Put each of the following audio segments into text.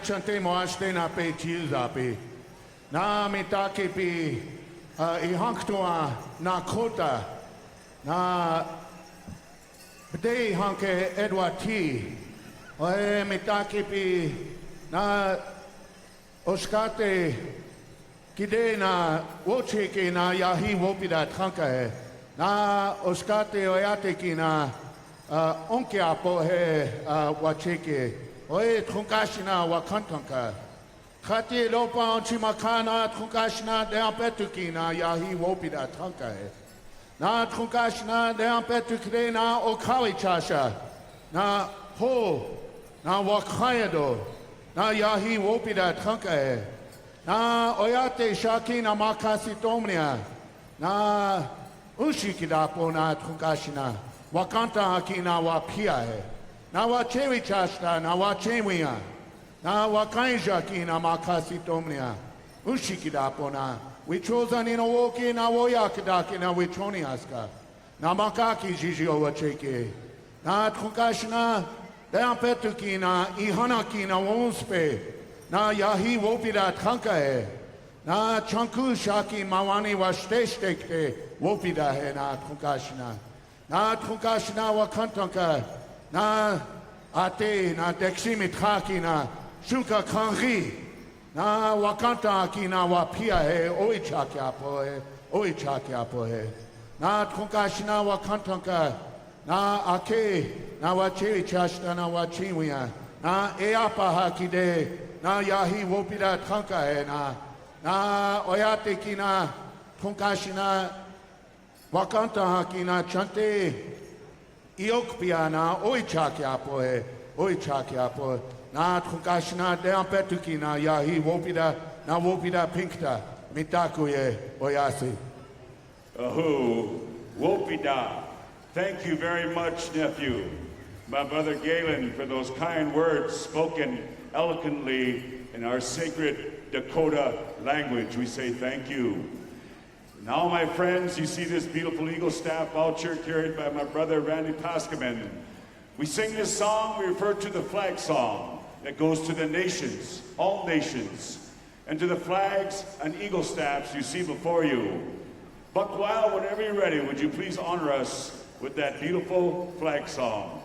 chante moashte na pe chiuzapi. Na mitake pi ihanktua na kota. Na bde hanke Edward T. Oe mitake pi na oskate kide na wocheke na yahi wopida tranka na oskate oyate ki na onke apo he wacheke oe trunkashina wakantanka khati lopa onchimakana trunkashina de ampetuki na yahi wopida tranka na trunkashina de ampetukre na okawi chasha na ho na wakayado na yahi wopida tranka na oyate shaki na makasi tomnia na ushikidapo na trunkashina wakanta hakina wapia na wachewi chashta na wachewia na wakainja kina makasi tomnia ushikidapo na wichoza nino woki na woyakidaki na wichoni aska na makaki jijio wacheke na trunkashina deampetuki na ihanaki na wonspe na yahi wopida tranka na chanku shaki mawani washteshtekte wopida na trunkashina na trunkashina wakantanka na ate na deksimi traki na shuka kanri na wakanta ki na wapia oichakyapo na trunkashina wakantanka na ake na wachewi chashta na wachiwia na eapa hakide na yahi wopida tranka na oyate kina trunkashina wakanta hakina chante iokpia na oichakyapo na trunkashina deampetukina yahi wopida pinkta mitakuye oyasi. Wopida. Thank you very much, nephew. My brother Galen, for those kind words spoken eloquently in our sacred Dakota language. We say thank you. Now, my friends, you see this beautiful eagle staff voucher carried by my brother Randy Paskaman. We sing this song, we refer to the flag song that goes to the nations, all nations, and to the flags and eagle staffs you see before you. Buck Wild, whenever you're ready, would you please honor us with that beautiful flag song?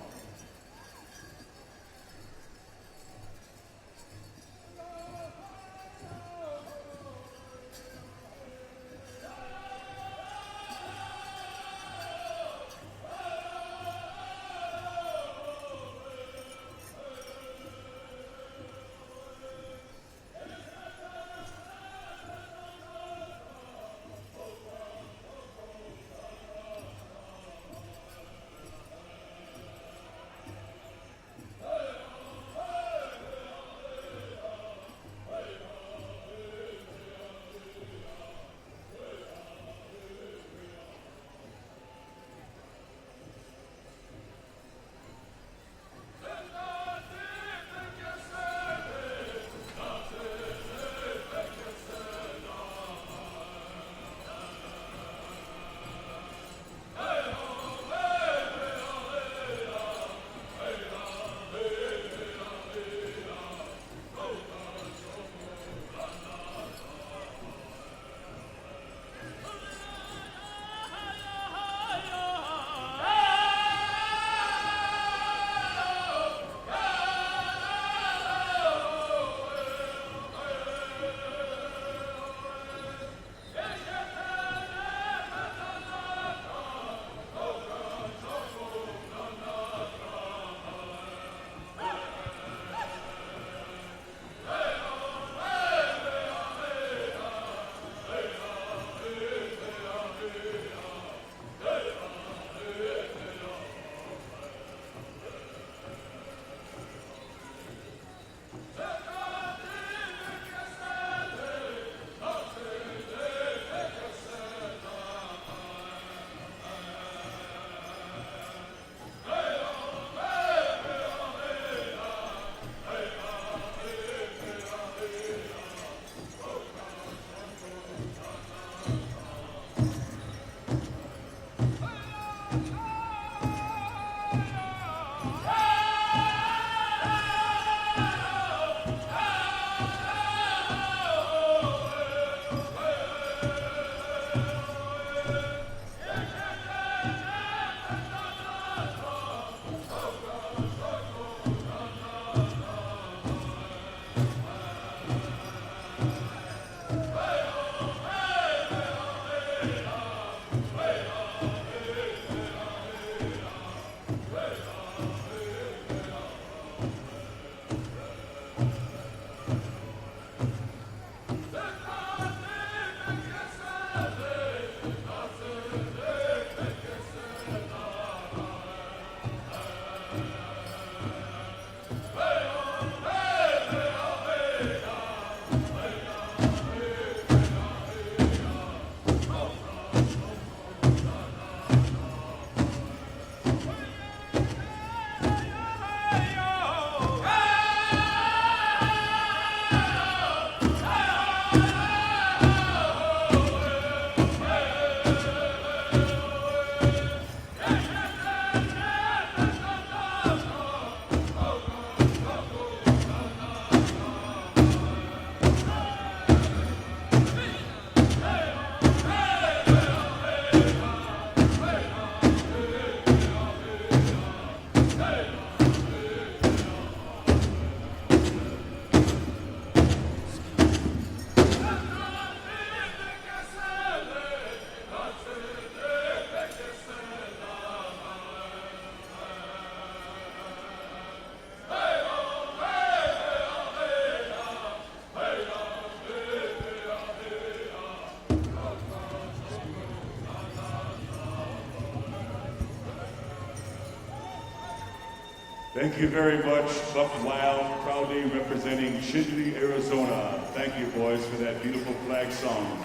Thank you very much, Buck Wild, proudly representing Shindley, Arizona. Thank you, boys, for that beautiful flag song.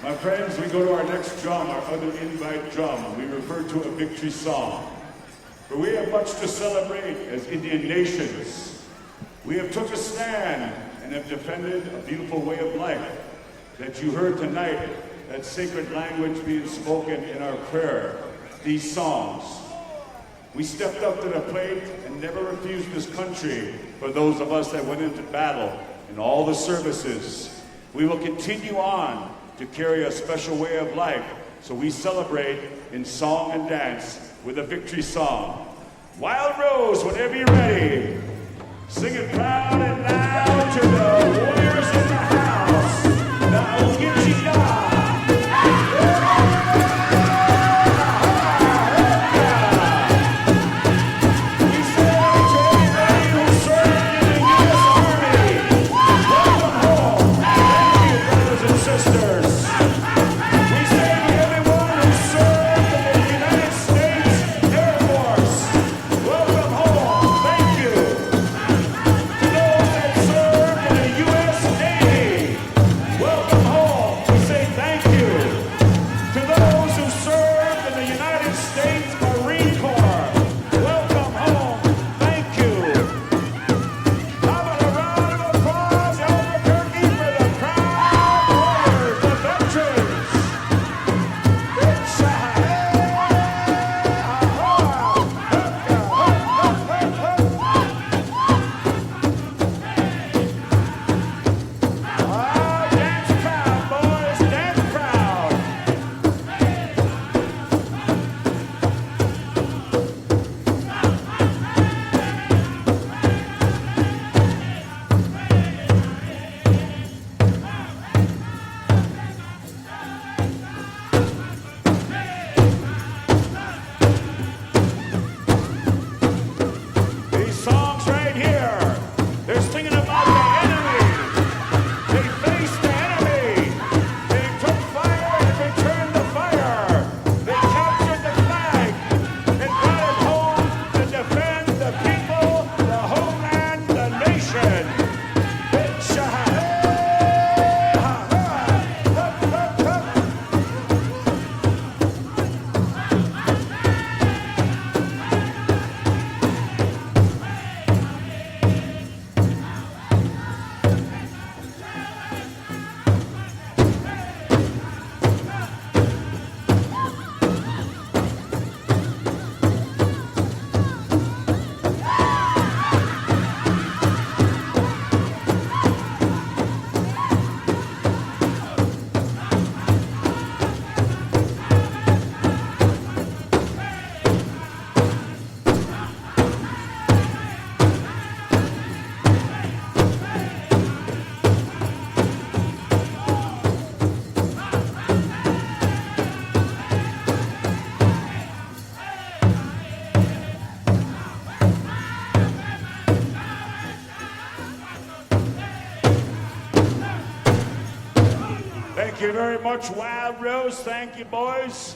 My friends, we go to our next drum, our other invite drum. We refer to a victory song. For we have much to celebrate as Indian nations. We have took a stand and have defended a beautiful way of life that you heard tonight, that sacred language being spoken in our prayer, these songs. We stepped up to the plate and never refused this country for those of us that went into battle in all the services. We will continue on to carry a special way of life, so we celebrate in song and dance with a victory song. Wild Rose, whenever you're ready, sing it proud and loud to the warriors in the house. Now we'll get you down. Thank you very much, Wild Rose. Thank you, boys.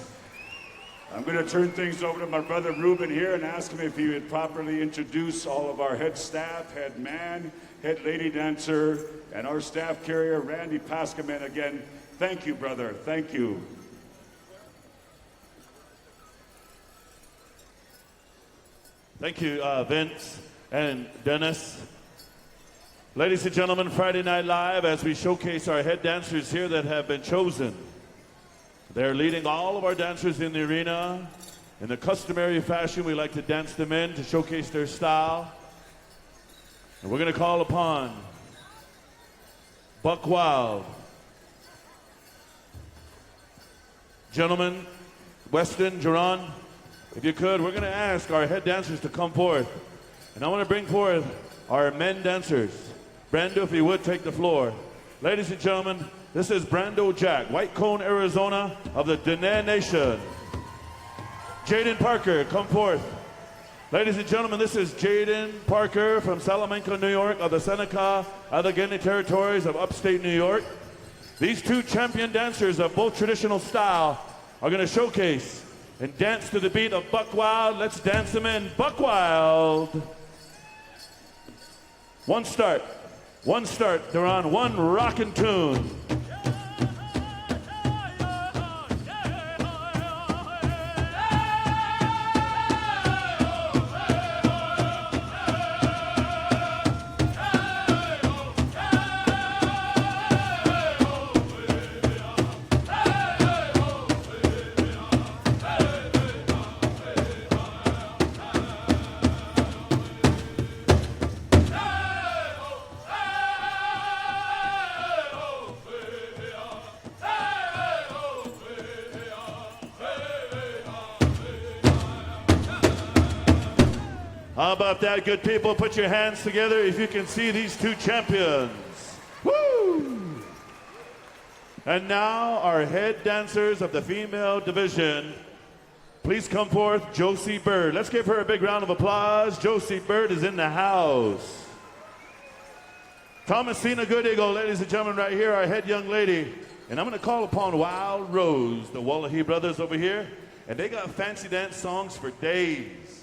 I'm going to turn things over to my brother Ruben here and ask him if he would properly introduce all of our head staff, head man, head lady dancer, and our staff carrier, Randy Paskaman. Again, thank you, brother. Thank you. Thank you, Vince and Dennis. Ladies and gentlemen, Friday Night Live, as we showcase our head dancers here that have been chosen. They're leading all of our dancers in the arena. In the customary fashion, we like to dance them in to showcase their style. And we're going to call upon Buck Wild. Gentlemen, Weston, Jaron, if you could, we're going to ask our head dancers to come forth. And I want to bring forth our men dancers. Brando, if you would, take the floor. Ladies and gentlemen, this is Brando Jack, White Cone, Arizona, of the Diné Nation. Jaden Parker, come forth. Ladies and gentlemen, this is Jaden Parker from Salamanca, New York, of the Seneca Allegheny Territories of upstate New York. These two champion dancers of both traditional style are going to showcase and dance to the beat of Buck Wild. Let's dance them in. Buck Wild. One start, Duran, one rockin' tune. How about that, good people? Put your hands together if you can see these two champions. Woo! And now our head dancers of the female division. Please come forth, Josie Bird. Let's give her a big round of applause. Josie Bird is in the house. Thomasina Goodeagle, ladies and gentlemen, right here, our head young lady. And I'm going to call upon Wild Rose, the Wallahy brothers over here. And they got fancy dance songs for days.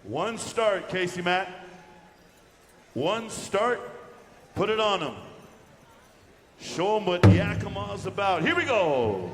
One start, Casey Matt. One start, put it on them. Show them what Yakima's about. Here we go.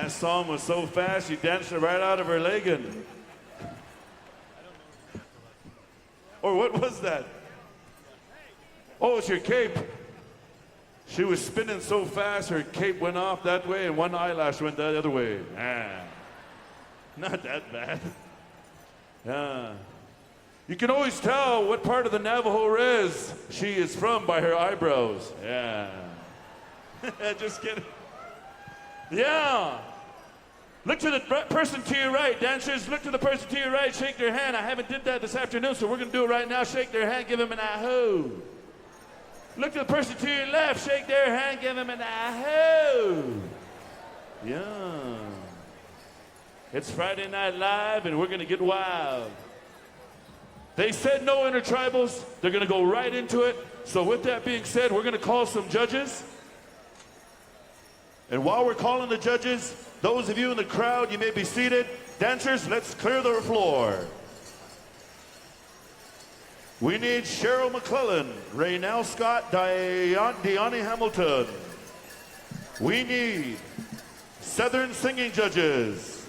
Song was so fast, she danced it right out of her legging. Or what was that? Oh, it's your cape. She was spinning so fast, her cape went off that way and one eyelash went the other way. Not that bad. You can always tell what part of the Navajo res she is from by her eyebrows. Yeah. Just kidding. Yeah. Look to the person to your right, dancers. Look to the person to your right, shake their hand. I haven't did that this afternoon, so we're going to do it right now. Shake their hand, give them an aho. Look to the person to your left, shake their hand, give them an aho. Yeah. It's Friday Night Live, and we're going to get wild. They said no intertribals. They're going to go right into it. So with that being said, we're going to call some judges. And while we're calling the judges, those of you in the crowd, you may be seated. Dancers, let's clear the floor. We need Cheryl McClellan, Raynell Scott, Deani Hamilton. We need Southern singing judges.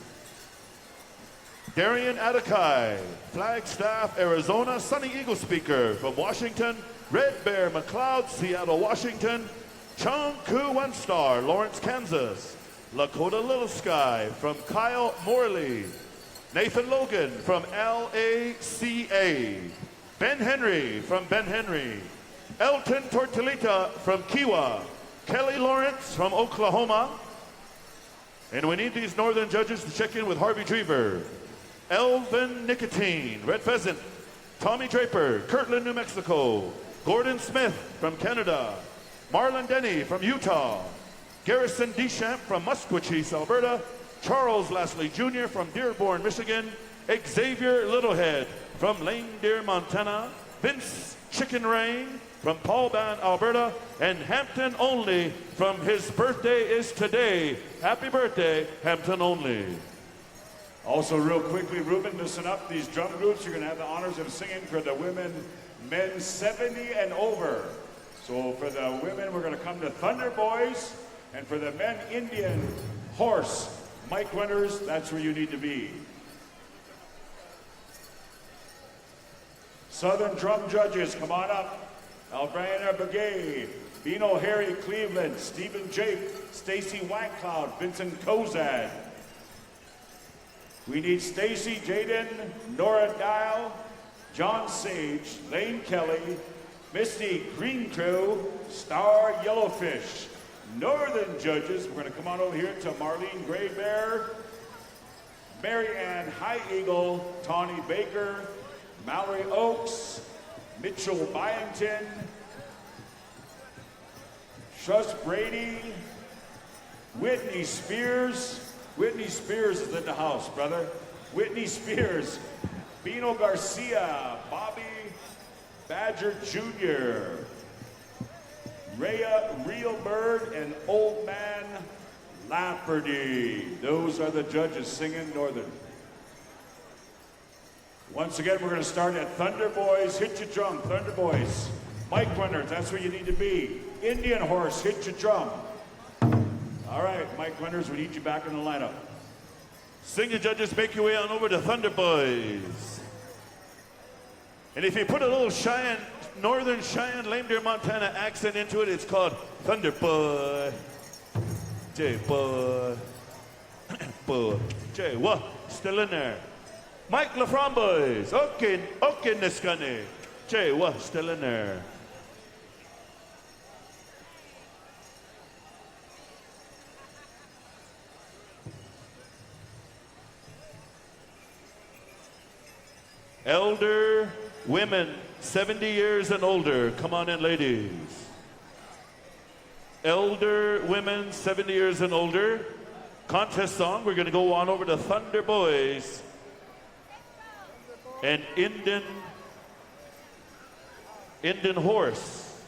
Darian Atakai, Flagstaff, Arizona, Sunny Eagle speaker from Washington. Red Bear McLeod, Seattle, Washington. Chung Ku One Star, Lawrence, Kansas. Lakota Little Sky from Kyle Morley. Nathan Logan from LACA. Ben Henry from Ben Henry. Elton Tortolita from Kiwa. Kelly Lawrence from Oklahoma. And we need these northern judges to check in with Harvey Drever. Elvin Nicotine, Red Pheasant. Tommy Draper, Kirtland, New Mexico. Gordon Smith from Canada. Marlon Denny from Utah. Garrison Deschamps from Musqueam, Alberta. Charles Lasley Jr. from Dearborn, Michigan. Xavier Littlehead from Lane Deer, Montana. Vince Chicken Rain from Paul Ban, Alberta. And Hampton Only from his birthday is today. Happy birthday, Hampton Only. Also, real quickly, Ruben, listen up. These drum groups are going to have the honors of singing for the women, men 70 and over. So for the women, we're going to come to Thunder Boys. And for the men, Indian Horse, Mike Winters, that's where you need to be. Southern drum judges, come on up. Albrina Begay, Bino Harry Cleveland, Stephen Jake, Stacy Whitecloud, Vincent Kozad. We need Stacy Jaden, Nora Dial, John Sage, Lane Kelly, Misty Green Crew, Star Yellowfish. Northern judges, we're going to come on over here to Marlene Gray Bear, Mary Ann High Eagle, Tawny Baker, Mallory Oakes, Mitchell Byington, Shush Brady, Whitney Spears. Whitney Spears is in the house, brother. Whitney Spears, Bino Garcia, Bobby Badger Jr., Rhea Realbird, and Old Man Lafferty. Those are the judges singing Northern. Once again, we're going to start at Thunder Boys, Hit Your Drum. Thunder Boys, mic runners, that's where you need to be. Indian Horse, Hit Your Drum. All right, mic runners, we need you back in the lineup. Singing judges, make your way on over to Thunder Boys. And if you put a little Cheyenne, Northern Cheyenne, Lame Deer, Montana accent into it, it's called Thunder Boy. J Boy. Boy. J what? Still in there. Mike LaFron Boys. Okay, Niskani. J what? Still in there. Elder women, 70 years and older. Come on in, ladies. Elder women, 70 years and older. Contest song. We're going to go on over to Thunder Boys and Indian Horse.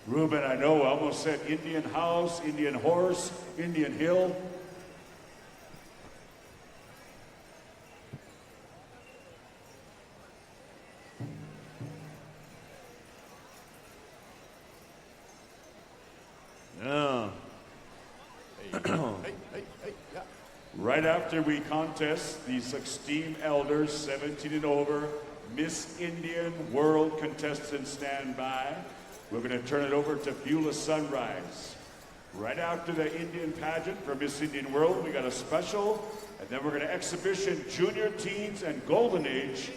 Ruben, I know I almost said Indian House, Indian Horse, Indian Hill. Yeah. Right after we contest the 16 elders, 17 and over, Miss Indian World contestants stand by. We're going to turn it over to Beulah Sunrise. Right after the Indian pageant for Miss Indian World, we got a special, and then we're going to exhibition Junior Teens and Golden Age.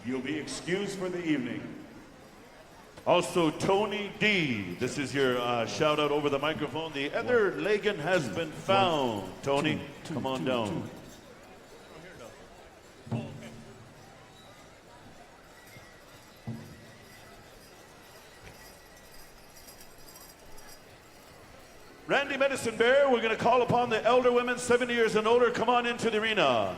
You'll be excused for the evening. Also, Tony D. This is your shout out over the microphone. The other Lagan has been found. Tony, come on down. Randy Medicine Bear, we're going to call upon the elder women, 70 years and older. Come on into the arena.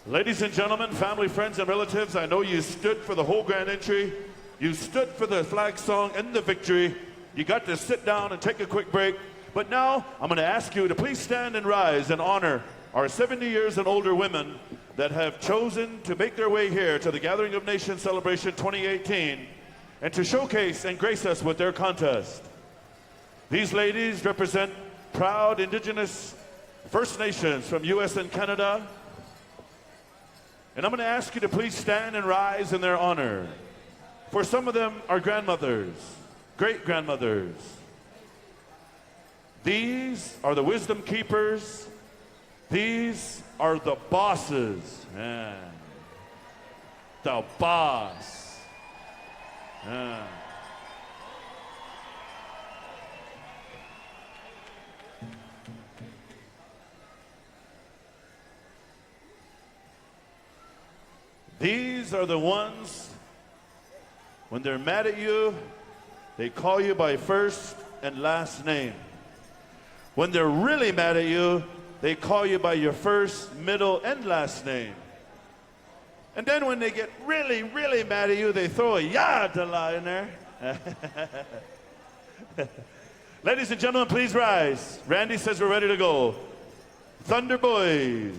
Ladies and gentlemen, family, friends, and relatives, I know you stood for the whole grand entry. You stood for the flag song and the victory. You got to sit down and take a quick break. But now, I'm going to ask you to please stand and rise and honor our 70 years and older women that have chosen to make their way here to the Gathering of Nations Celebration 2018 and to showcase and grace us with their contest. These ladies represent proud Indigenous First Nations from U.S. and Canada. And I'm going to ask you to please stand and rise in their honor. For some of them are grandmothers, great-grandmothers. These are the wisdom keepers. These are the bosses. Yeah. The boss. Yeah. These are the ones, when they're mad at you, they call you by first and last name. When they're really mad at you, they call you by your first, middle, and last name. And then when they get really, really mad at you, they throw a yadala in there. Ladies and gentlemen, please rise. Randy says we're ready to go. Thunder Boys.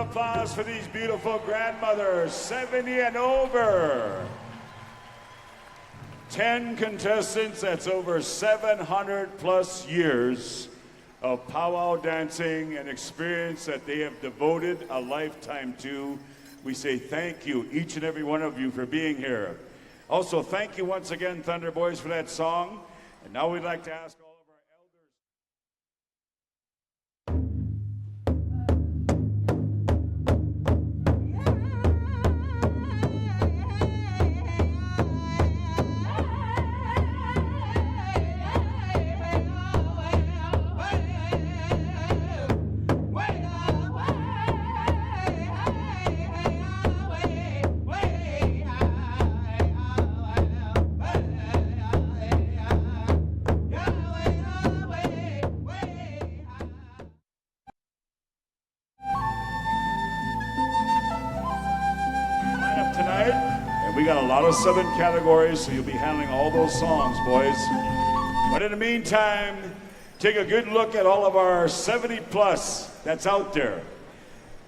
applause for these beautiful grandmothers, 70 and over. 10 contestants, that's over 700 plus years of powwow dancing, an experience that they have devoted a lifetime to. We say thank you, each and every one of you, for being here. Also, thank you once again, Thunder Boys, for that song. And now we'd like to ask all of our Southern categories, so you'll be handling all those songs, boys. But in the meantime, take a good look at all of our 70 plus that's out there.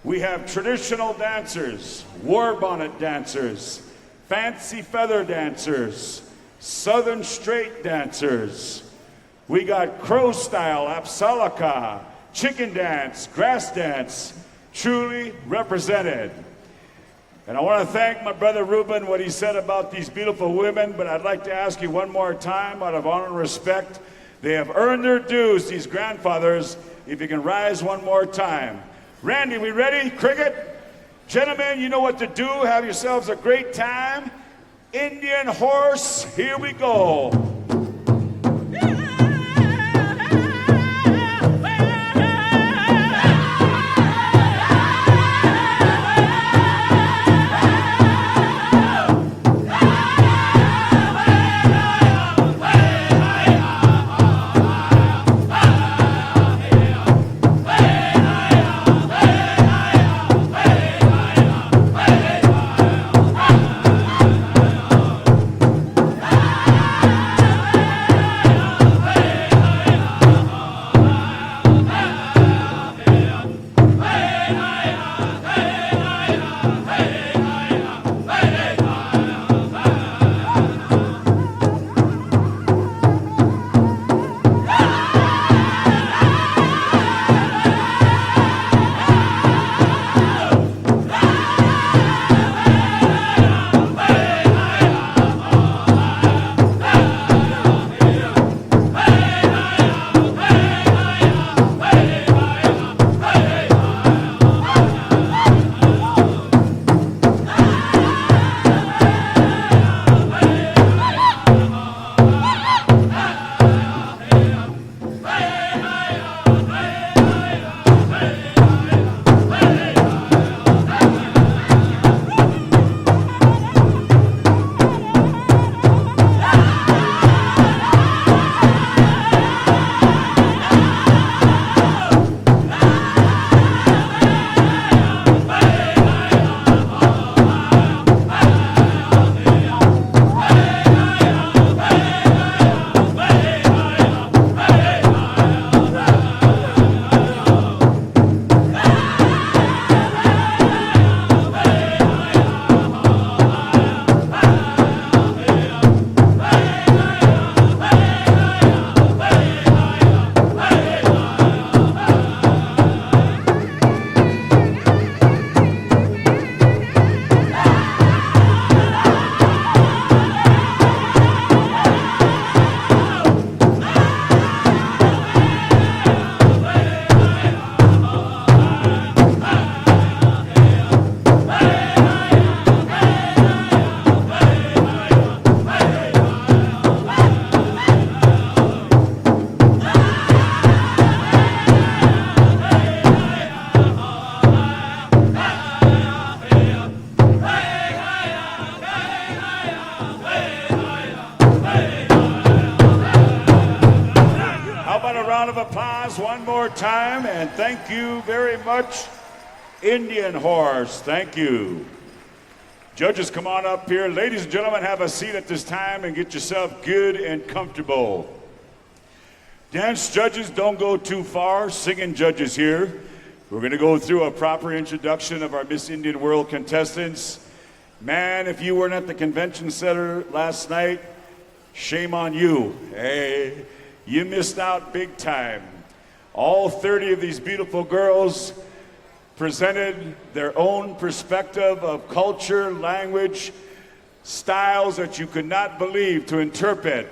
We have traditional dancers, war bonnet dancers, fancy feather dancers, southern straight dancers. We got crow style, apsalaka, chicken dance, grass dance, truly represented. And I want to thank my brother Ruben, what he said about these beautiful women, but I'd like to ask you one more time, out of honor and respect, they have earned their dues, these grandfathers, if you can rise one more time. Randy, we ready? Cricket? Gentlemen, you know what to do. Have yourselves a great time. Indian horse, here we go. One more time, and thank you very much, Indian Horse. Thank you. Judges, come on up here. Ladies and gentlemen, have a seat at this time and get yourself good and comfortable. Dance judges, don't go too far. Singing judges here. We're going to go through a proper introduction of our Miss Indian World contestants. Man, if you weren't at the convention center last night, shame on you. Hey, you missed out big time. All 30 of these beautiful girls presented their own perspective of culture, language, styles that you could not believe to interpret.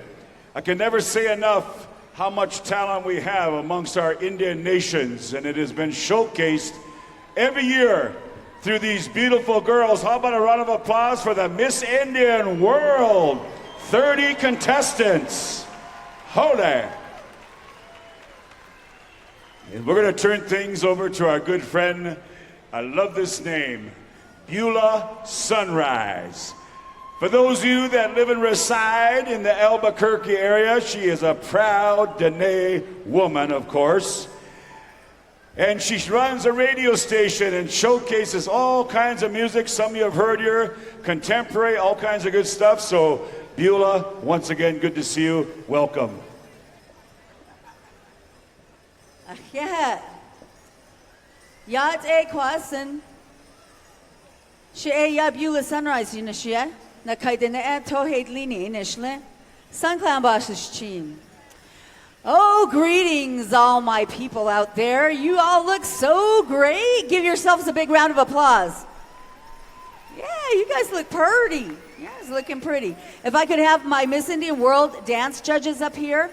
I can never say enough how much talent we have amongst our Indian nations, and it has been showcased every year through these beautiful girls. How about a round of applause for the Miss Indian World 30 contestants? Holy! And we're going to turn things over to our good friend, I love this name, Beulah Sunrise. For those of you that live and reside in the Albuquerque area, she is a proud Dene woman, of course. And she runs a radio station and showcases all kinds of music. Some of you have heard here, contemporary, all kinds of good stuff. So, Beulah, once again, good to see you. Welcome. Yeah. Yat a kwasan. She a ya Beulah Sunrise initiate. Na kaidene a tohed lini initially. Sunclan Bosh's chin. Oh, greetings, all my people out there. You all look so great. Give yourselves a big round of applause. Yeah, you guys look pretty. You guys looking pretty. If I could have my Miss Indian World dance judges up here.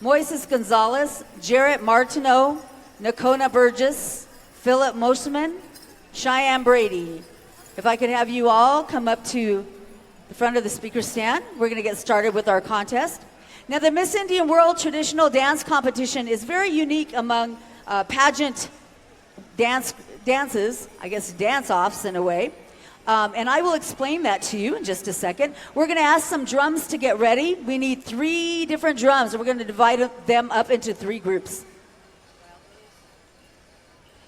Moises Gonzalez, Jaret Martino, Nakona Burgess, Philip Mosman, Cheyenne Brady. If I could have you all come up to the front of the speaker stand, we're going to get started with our contest. Now, the Miss Indian World Traditional Dance Competition is very unique among pageant dances, I guess dance-offs in a way. And I will explain that to you in just a second. We're going to ask some drums to get ready. We need 3 different drums, and we're going to divide them up into 3 groups.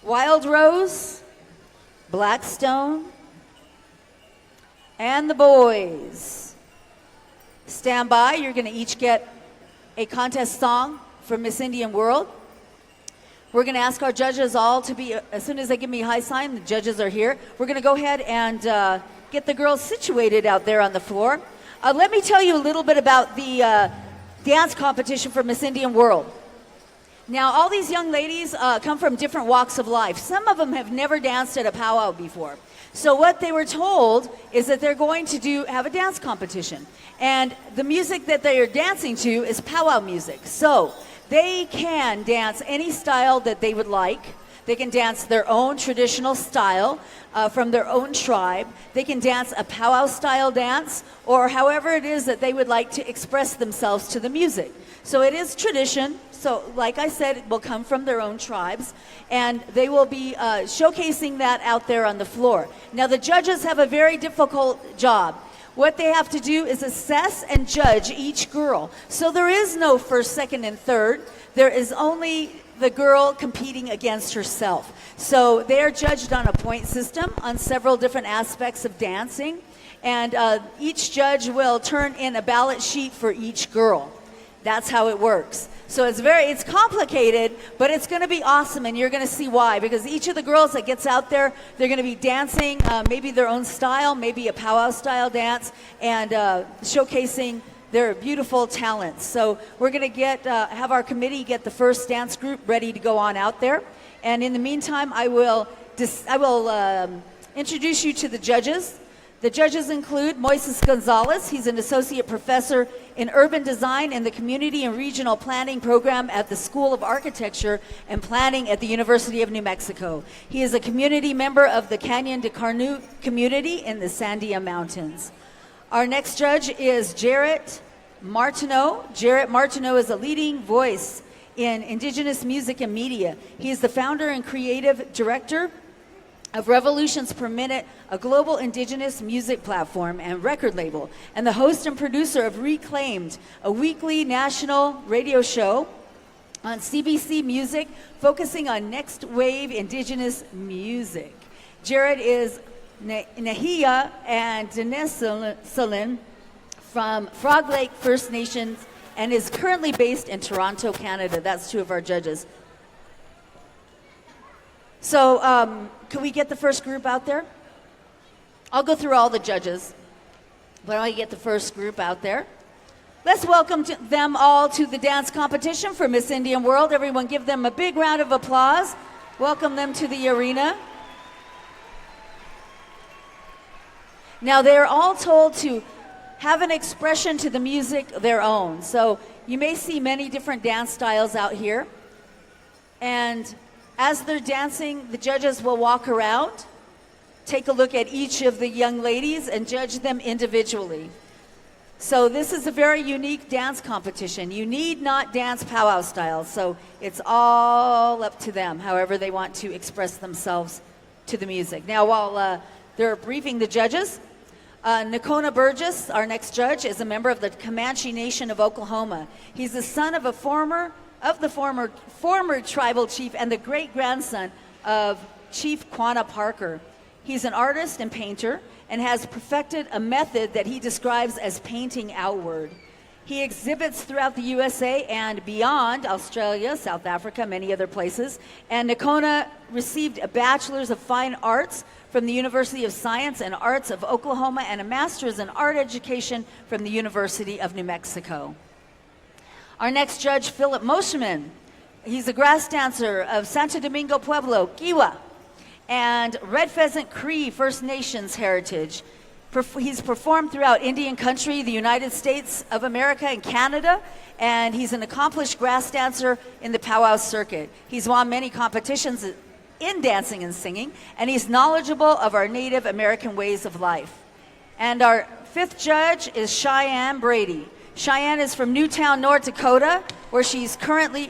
Wild Rose, Blackstone, and the boys. Stand by. You're going to each get a contest song from Miss Indian World. We're going to ask our judges all to be, as soon as they give me a high sign, the judges are here. We're going to go ahead and get the girls situated out there on the floor. Let me tell you a little bit about the dance competition for Miss Indian World. Now, all these young ladies come from different walks of life. Some of them have never danced at a powwow before. So what they were told is that they're going to have a dance competition. And the music that they are dancing to is powwow music. So they can dance any style that they would like. They can dance their own traditional style from their own tribe. They can dance a powwow style dance or however it is that they would like to express themselves to the music. So it is tradition. So like I said, it will come from their own tribes. And they will be showcasing that out there on the floor. Now the judges have a very difficult job. What they have to do is assess and judge each girl. So there is no first, second, and third. There is only the girl competing against herself. So they are judged on a point system on several different aspects of dancing. And each judge will turn in a ballot sheet for each girl. That's how it works. So it's complicated, but it's going to be awesome, and you're going to see why. Because each of the girls that gets out there, they're going to be dancing maybe their own style, maybe a powwow style dance, and showcasing their beautiful talents. So we're going to have our committee get the first dance group ready to go on out there. And in the meantime, I will introduce you to the judges. The judges include Moises Gonzalez. He's an associate professor in urban design in the Community and Regional Planning program at the School of Architecture and Planning at the University of New Mexico. He is a community member of the Canyon de Carnu community in the Sandia Mountains. Our next judge is Jaret Martino. Jaret Martino is a leading voice in Indigenous music and media. He is the founder and creative director of Revolutions Per Minute, a global Indigenous music platform and record label, and the host and producer of Reclaimed, a weekly national radio show on CBC Music focusing on next wave Indigenous music. Jaret is Nahia and Denesalin from Frog Lake First Nations and is currently based in Toronto, Canada. That's 2 of our judges. So can we get the first group out there? I'll go through all the judges, but I want to get the first group out there. Let's welcome them all to the dance competition for Miss Indian World. Everyone give them a big round of applause. Welcome them to the arena. Now they're all told to have an expression to the music their own. So you may see many different dance styles out here. And as they're dancing, the judges will walk around, take a look at each of the young ladies and judge them individually. So this is a very unique dance competition. You need not dance powwow style, so it's all up to them, however they want to express themselves to the music. Now, while they're briefing the judges, Nakona Burgess, our next judge, is a member of the Comanche Nation of Oklahoma. He's the son of the former tribal chief and the great-grandson of Chief Quanah Parker. He's an artist and painter and has perfected a method that he describes as painting outward. He exhibits throughout the USA and beyond, Australia, South Africa, many other places. And Nakona received a Bachelor's of Fine Arts from the University of Science and Arts of Oklahoma and a Master's in Art Education from the University of New Mexico. Our next judge, Philip Mosheman. He's a grass dancer of Santo Domingo Pueblo, Kiwa, and Red Pheasant Cree First Nations heritage. He's performed throughout Indian country, the United States of America, and Canada, and he's an accomplished grass dancer in the powwow circuit. He's won many competitions in dancing and singing, and he's knowledgeable of our Native American ways of life. And our fifth judge is Cheyenne Brady. Cheyenne is from Newtown, North Dakota, where she currently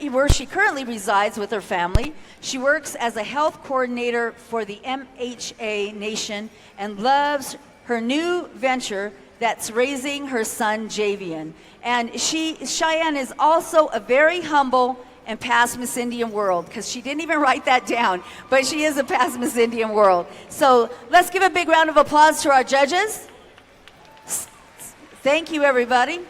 resides with her family. She works as a health coordinator for the MHA Nation and loves her new venture that's raising her son Javian. And Cheyenne is also a very humble and past Miss Indian World, because she didn't even write that down, but she is a past Miss Indian World. So let's give a big round of applause to our judges. Thank you, everybody.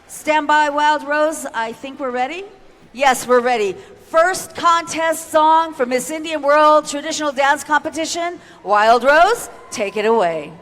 Stand by, Wild Rose. I think we're ready. Yes, we're ready. First contest song for Miss Indian World Traditional Dance Competition. Wild Rose, take it away.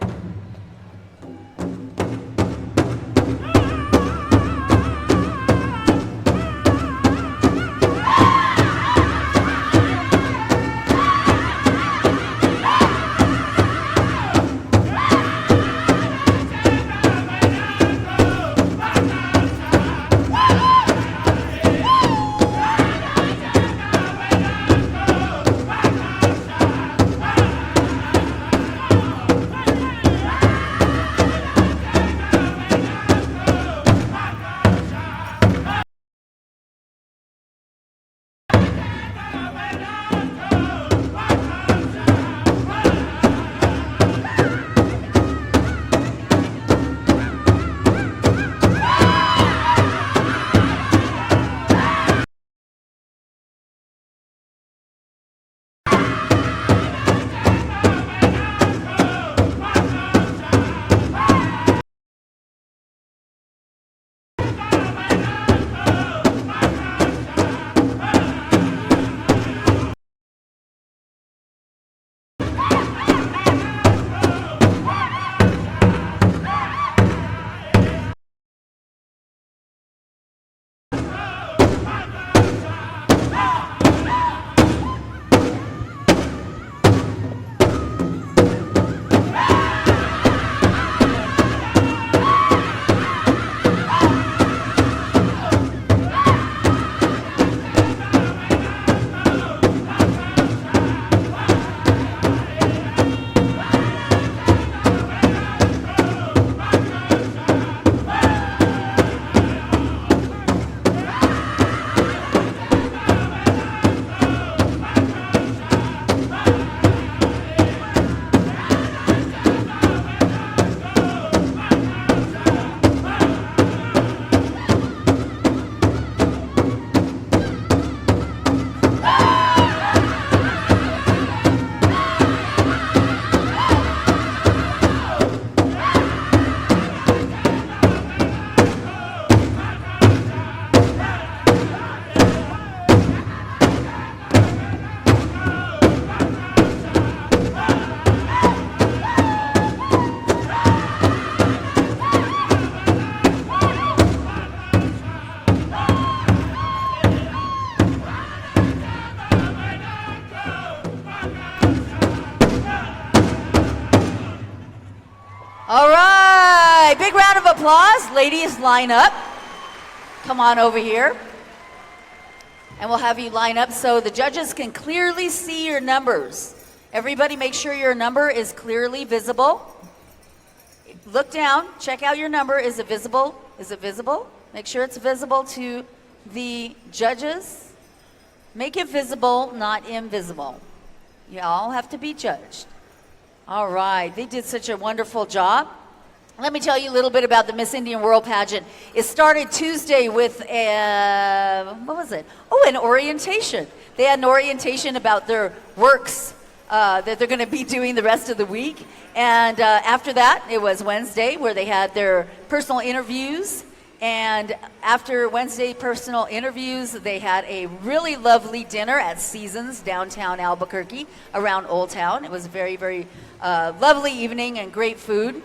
applause. Ladies, line up. Come on over here. And we'll have you line up so the judges can clearly see your numbers. Everybody make sure your number is clearly visible. Look down, check out your number. Is it visible? Is it visible? Make sure it's visible to the judges. Make it visible, not invisible. You all have to be judged. All right, they did such a wonderful job. Let me tell you a little bit about the Miss Indian World pageant. It started Tuesday with what was it? Oh, an orientation. They had an orientation about their works that they're going to be doing the rest of the week. And after that, it was Wednesday where they had their personal interviews. And after Wednesday personal interviews, they had a really lovely dinner at Seasons, downtown Albuquerque, around Old Town. It was a very, very lovely evening and great food.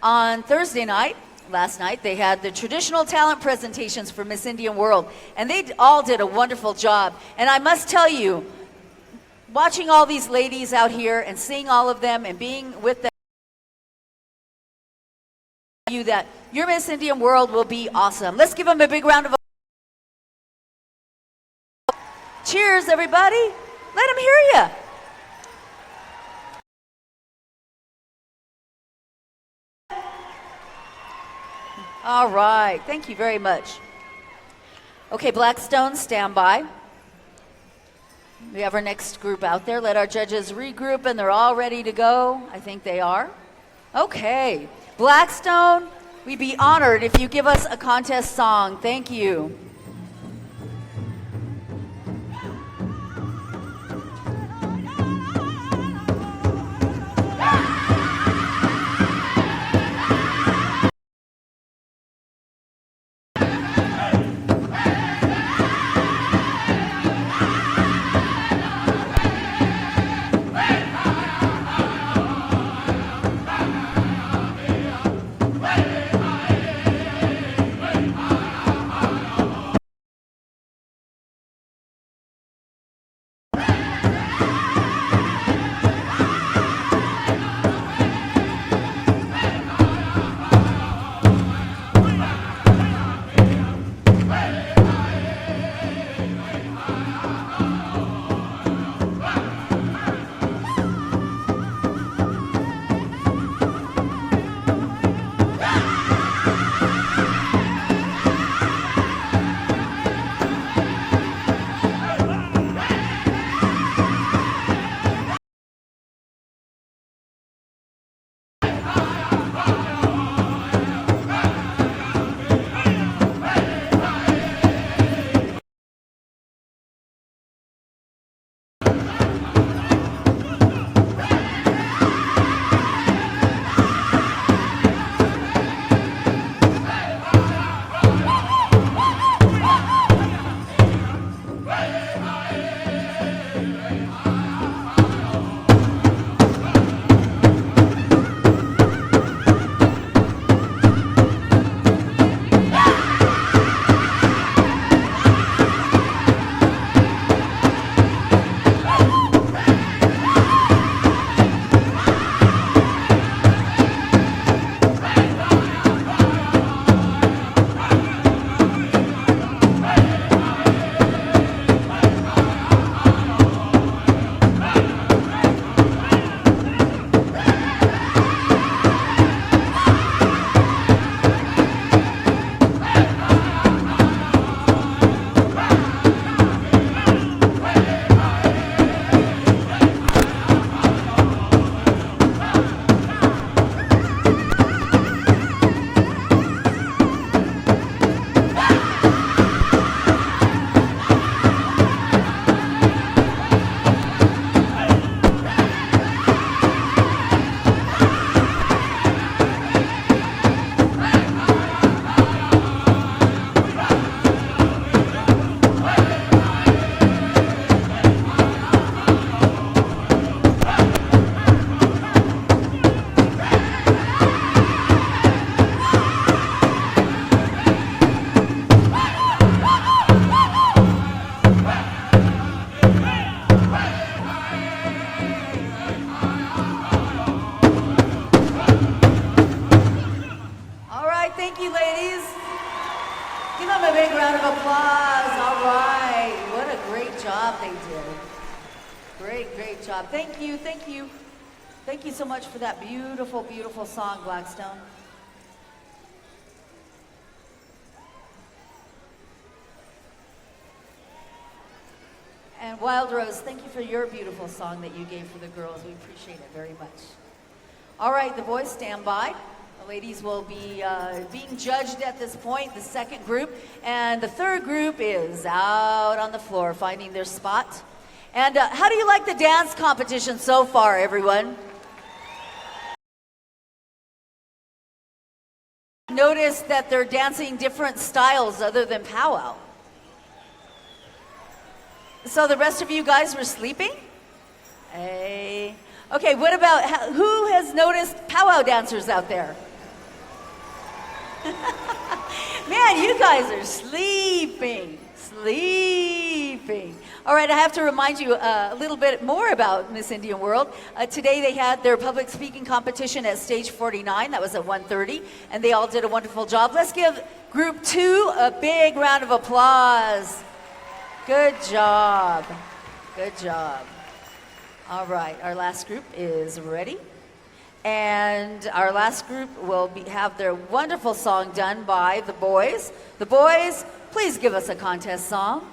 On Thursday night, last night, they had the traditional talent presentations for Miss Indian World, and they all did a wonderful job. And I must tell you, watching all these ladies out here and seeing all of them and being with them, you that your Miss Indian World will be awesome. Let's give them a big round of applause. Cheers, everybody. Let them hear you. All right, thank you very much. Okay, Blackstone, stand by. We have our next group out there. Let our judges regroup, and they're all ready to go. I think they are. Okay, Blackstone, we'd be honored if you give us a contest song. Thank you. job they did. Great, great job. Thank you, thank you. Thank you so much for that beautiful, beautiful song, Blackstone. And Wild Rose, thank you for your beautiful song that you gave for the girls. We appreciate it very much. All right, the boys, stand by. The ladies will be being judged at this point, the second group. And the third group is out on the floor, finding their spot. And how do you like the dance competition so far, everyone? Notice that they're dancing different styles other than powwow. So the rest of you guys were sleeping? Hey. Okay, what about, who has noticed powwow dancers out there? Man, you guys are sleeping. All right, I have to remind you a little bit more about Miss Indian World. Today they had their public speaking competition at stage 49. That was at 1:30, and they all did a wonderful job. Let's give group 2 a big round of applause. Good job. Good job. All right, our last group is ready. And our last group will have their wonderful song done by the boys. The boys, please give us a contest song.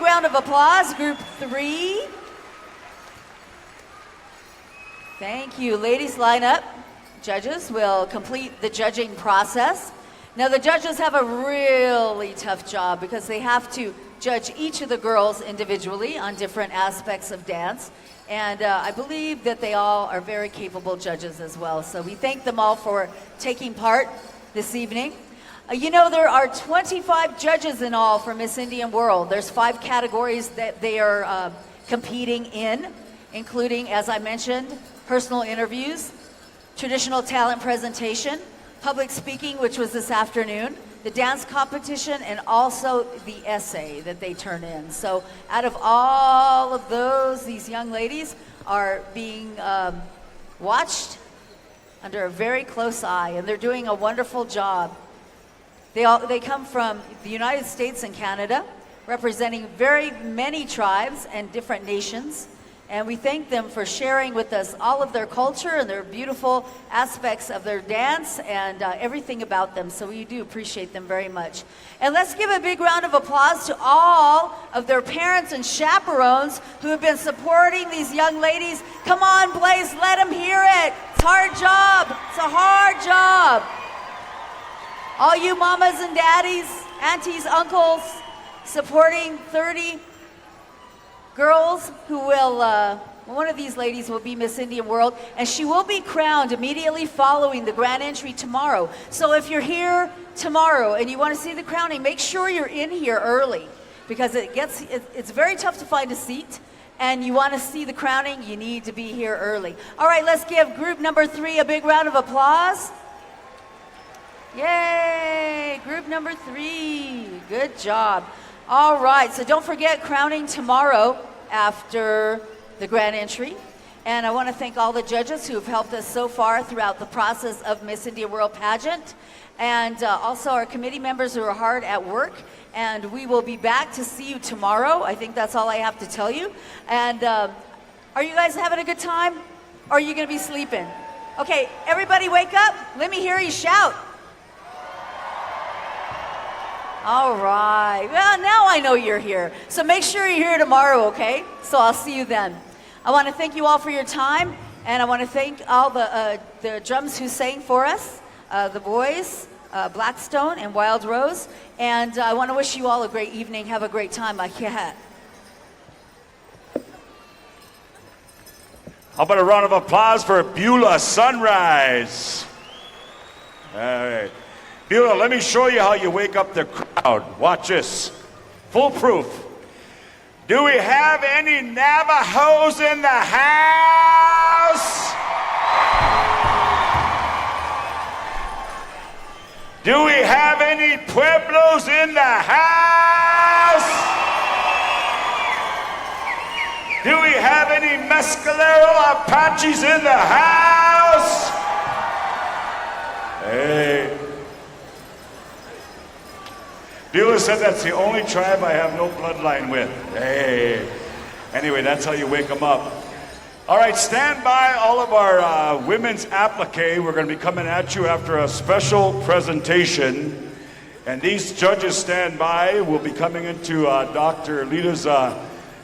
Round of applause, group 3. Thank you. Ladies, line up. Judges will complete the judging process. Now, the judges have a really tough job because they have to judge each of the girls individually on different aspects of dance. And I believe that they all are very capable judges as well. So we thank them all for taking part this evening. You know, there are 25 judges in all for Miss Indian World. There's 5 categories that they are competing in, including, as I mentioned, personal interviews, traditional talent presentation, public speaking, which was this afternoon, the dance competition, and also the essay that they turn in. So out of all of those, these young ladies are being watched under a very close eye, and they're doing a wonderful job. They come from the United States and Canada, representing very many tribes and different nations. And we thank them for sharing with us all of their culture and their beautiful aspects of their dance and everything about them. So we do appreciate them very much. And let's give a big round of applause to all of their parents and chaperones who have been supporting these young ladies. Come on, Blaze, let them hear it. It's a hard job. It's a hard job. All you mamas and daddies, aunties, uncles, supporting 30 girls who will, one of these ladies will be Miss Indian World, and she will be crowned immediately following the grand entry tomorrow. So if you're here tomorrow and you want to see the crowning, make sure you're in here early, because it's very tough to find a seat, and you want to see the crowning, you need to be here early. All right, let's give group number 3 a big round of applause. Yay, group number 3, good job. All right, so don't forget crowning tomorrow after the grand entry. And I want to thank all the judges who have helped us so far throughout the process of Miss India World Pageant. And also our committee members who are hard at work. And we will be back to see you tomorrow. I think that's all I have to tell you. And are you guys having a good time? Or are you going to be sleeping? Okay, everybody wake up. Let me hear you shout. All right. Well, now I know you're here. So make sure you're here tomorrow, okay? So I'll see you then. I want to thank you all for your time, and I want to thank all the drums who sang for us, the boys, Blackstone and Wild Rose. And I want to wish you all a great evening. Have a great time. How about a round of applause for Beulah Sunrise? All right. Beulah, let me show you how you wake up the crowd. Watch this. Foolproof. Do we have any Navajos in the house? Do we have any Pueblos in the house? Do we have any Mescalero Apaches in the house? Hey. Beulah said that's the only tribe I have no bloodline with. Hey. Anyway, that's how you wake them up. All right, stand by, all of our women's applique. We're going to be coming at you after a special presentation. And these judges stand by. We'll be coming into Dr. Lita's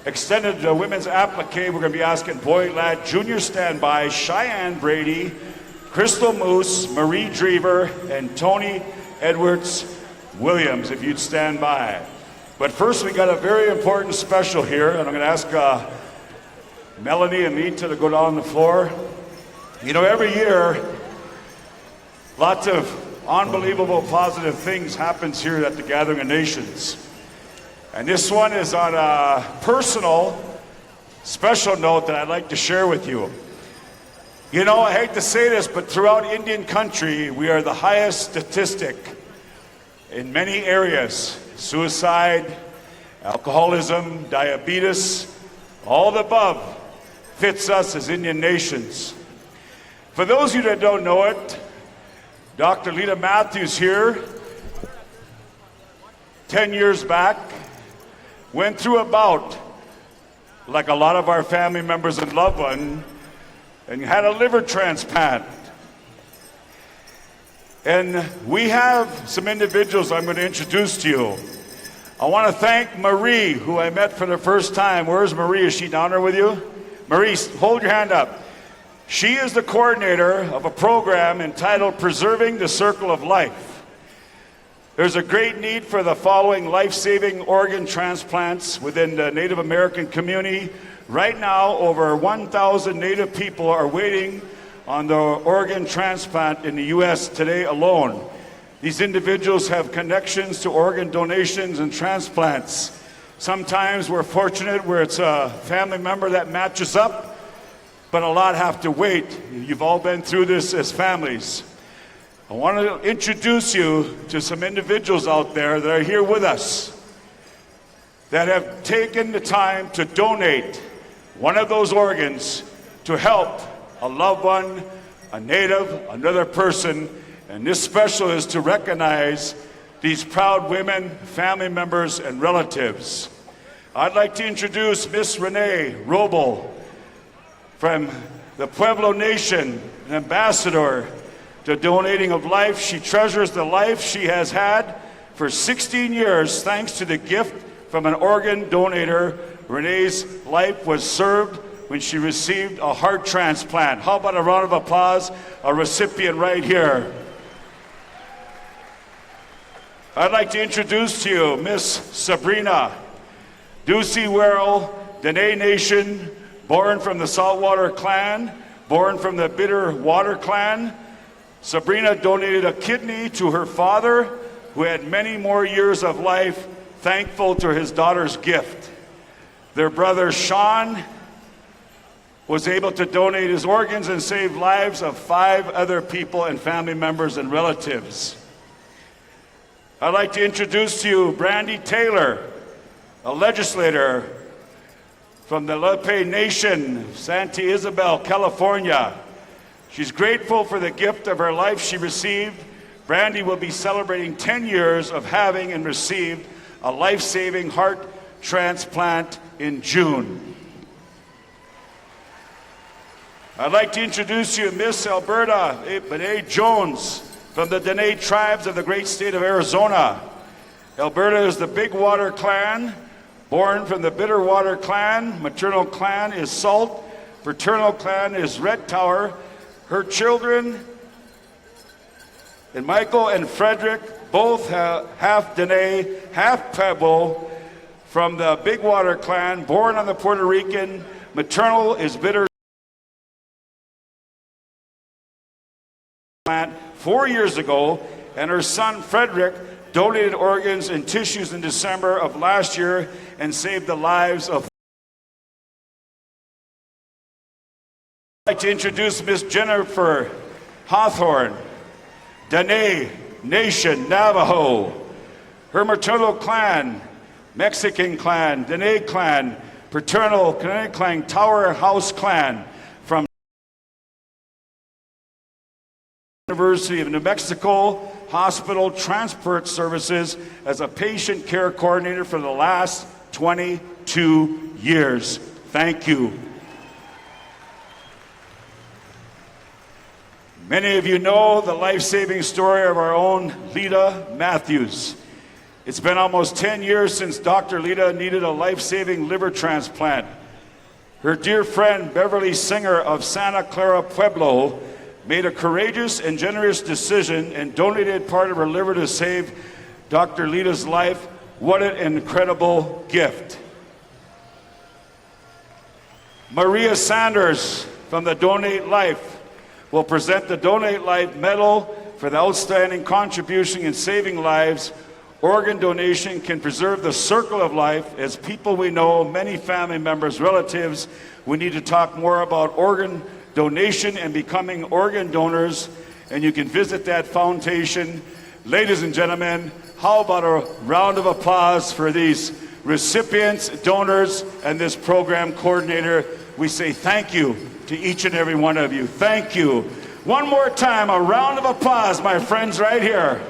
extended women's applique. We're going to be asking Boy Lad Jr. stand by, Cheyenne Brady, Crystal Moose, Marie Drever, and Tony Edwards Williams, if you'd stand by. But first, we got a very important special here, and I'm going to ask Melanie and Nita to go down the floor. You know, every year, lots of unbelievable positive things happens here at the Gathering of Nations. And this one is on a personal, special note that I'd like to share with you. You know, I hate to say this, but throughout Indian country, we are the highest statistic in many areas. Suicide, alcoholism, diabetes, all the above fits us as Indian nations. For those of you that don't know it, Dr. Lita Matthews here, 10 years back, went through a bout, like a lot of our family members and loved ones, and had a liver transplant. And we have some individuals I'm going to introduce to you. I want to thank Marie, who I met for the first time. Where's Marie? Is she down there with you? Marie, hold your hand up. She is the coordinator of a program entitled Preserving the Circle of Life. There's a great need for the following life-saving organ transplants within the Native American community. Right now, over 1,000 Native people are waiting on the organ transplant in the U.S. today alone. These individuals have connections to organ donations and transplants. Sometimes we're fortunate where it's a family member that matches up, but a lot have to wait. You've all been through this as families. I want to introduce you to some individuals out there that are here with us that have taken the time to donate one of those organs to help a loved one, a native, another person. And this special is to recognize these proud women, family members, and relatives. I'd like to introduce Miss Renee Robel from the Pueblo Nation, an ambassador to donating of life. She treasures the life she has had for 16 years thanks to the gift from an organ donator. Renee's life was served when she received a heart transplant. How about a round of applause? A recipient right here. I'd like to introduce to you Miss Sabrina Ducey, Dene Nation, born from the Saltwater Clan, born from the Bitter Water Clan. Sabrina donated a kidney to her father, who had many more years of life, thankful to his daughter's gift. Their brother Sean was able to donate his organs and save lives of 5 other people and family members and relatives. I'd like to introduce to you Brandy Taylor, a legislator from the Lepe Nation, Santa Isabel, California. She's grateful for the gift of her life she received. Brandy will be celebrating 10 years of having and received a life-saving heart transplant in June. I'd like to introduce you Miss Alberta Benet Jones from the Dene tribes of the great state of Arizona. Alberta is the Big Water Clan, born from the Bitter Water Clan. Maternal clan is Salt. Paternal clan is Red Tower. Her children, and Michael and Frederick, both half Dene, half Pueblo, from the Big Water Clan, born on the Puerto Rican. Maternal is Bitter Clan 4 years ago, and her son Frederick donated organs and tissues in December of last year and saved the lives of. I'd like to introduce Miss Jennifer Hawthorne, Dene Nation, Navajo. Her maternal clan, Mexican clan, Dene clan, paternal Canadian clan, Tower House clan, from University of New Mexico Hospital Transport Services as a patient care coordinator for the last 22 years. Thank you. Many of you know the life-saving story of our own Lita Matthews. It's been almost 10 years since Dr. Lita needed a life-saving liver transplant. Her dear friend Beverly Singer of Santa Clara Pueblo made a courageous and generous decision and donated part of her liver to save Dr. Lita's life. What an incredible gift. Maria Sanders from the Donate Life will present the Donate Life Medal for the outstanding contribution in saving lives. Organ donation can preserve the circle of life. As people we know, many family members, relatives, we need to talk more about organ donation and becoming organ donors, and you can visit that foundation. Ladies and gentlemen, how about a round of applause for these recipients, donors, and this program coordinator. We say thank you to each and every one of you. Thank you. One more time, a round of applause, my friends, right here.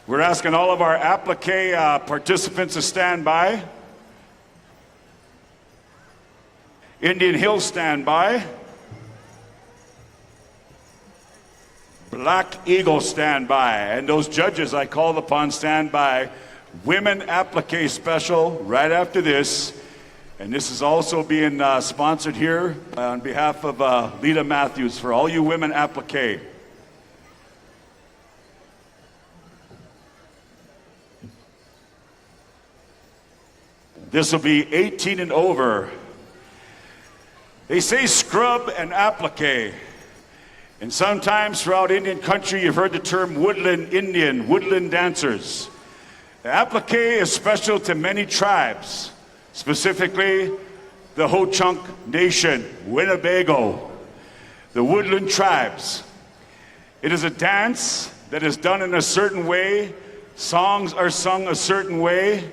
We're asking all of our applique participants to stand by. Indian Hill, stand by. Black Eagle, stand by. And those judges I called upon, stand by. Women applique special right after this. And this is also being sponsored here on behalf of Lita Matthews for all you women applique. This will be 18 and over. They say scrub and applique. And sometimes throughout Indian country, you've heard the term woodland Indian, woodland dancers. The applique is special to many tribes, specifically the Ho-Chunk Nation, Winnebago, the Woodland Tribes. It is a dance that is done in a certain way. Songs are sung a certain way.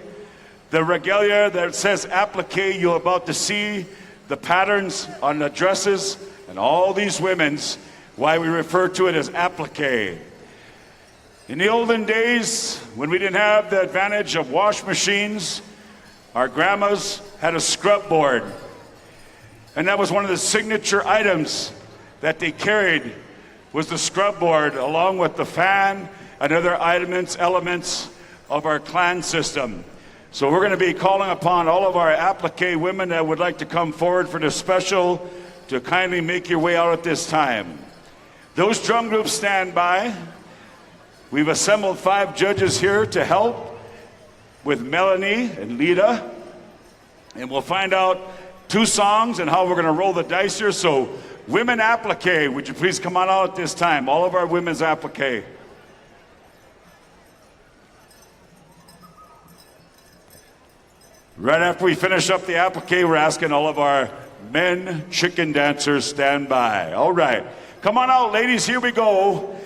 The regalia that says applique, you're about to see the patterns on the dresses and all these women's, why we refer to it as applique. In the olden days, when we didn't have the advantage of wash machines, our grandmas had a scrub board. And that was one of the signature items that they carried, was the scrub board, along with the fan and other elements of our clan system. So we're going to be calling upon all of our applique women that would like to come forward for this special to kindly make your way out at this time. Those drum groups stand by. We've assembled 5 judges here to help with Melanie and Lita. And we'll find out 2 songs and how we're going to roll the dice here. So women applique, would you please come on out at this time? All of our women's applique. Right after we finish up the applique, we're asking all of our men chicken dancers stand by. All right. Come on out, ladies. Here we go.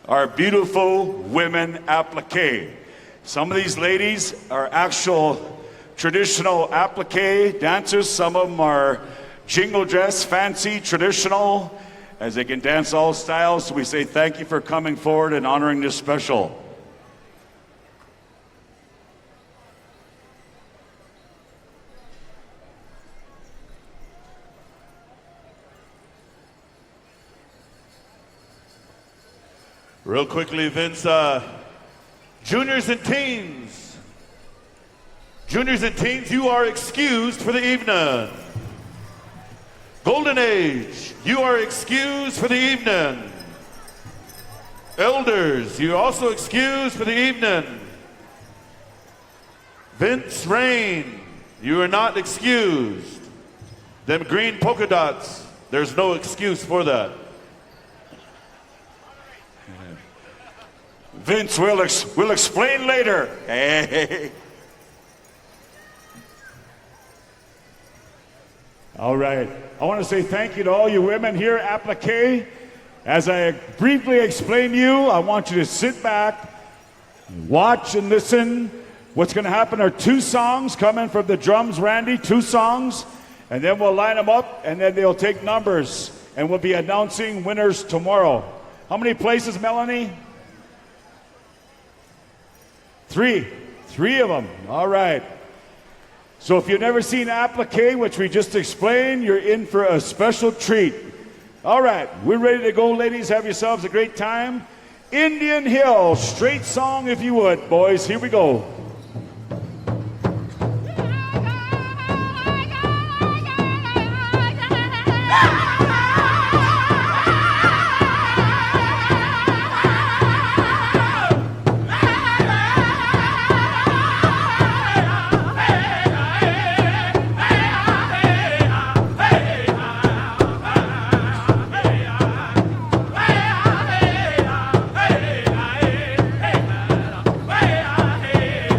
Our beautiful women applique. Some of these ladies are actual traditional applique dancers. Some of them are jingle dress, fancy, traditional, as they can dance all styles. So we say thank you for coming forward and honoring this special. Real quickly, Vince, juniors and teens. Juniors and teens, you are excused for the evening. Golden Age, you are excused for the evening. Elders, you're also excused for the evening. Vince Rain, you are not excused. Them green polka dots, there's no excuse for that. Vince, we'll explain later. Hey. All right. I want to say thank you to all you women here at applique. As I briefly explain to you, I want you to sit back, watch and listen. What's going to happen are 2 songs coming from the drums, Randy, 2 songs, and then we'll line them up, and then they'll take numbers, and we'll be announcing winners tomorrow. How many places, Melanie? 3 of them. All right. So if you've never seen applique, which we just explained, you're in for a special treat. All right, we're ready to go, ladies. Have yourselves a great time. Indian Hill, straight song if you would, boys. Here we go. Hey,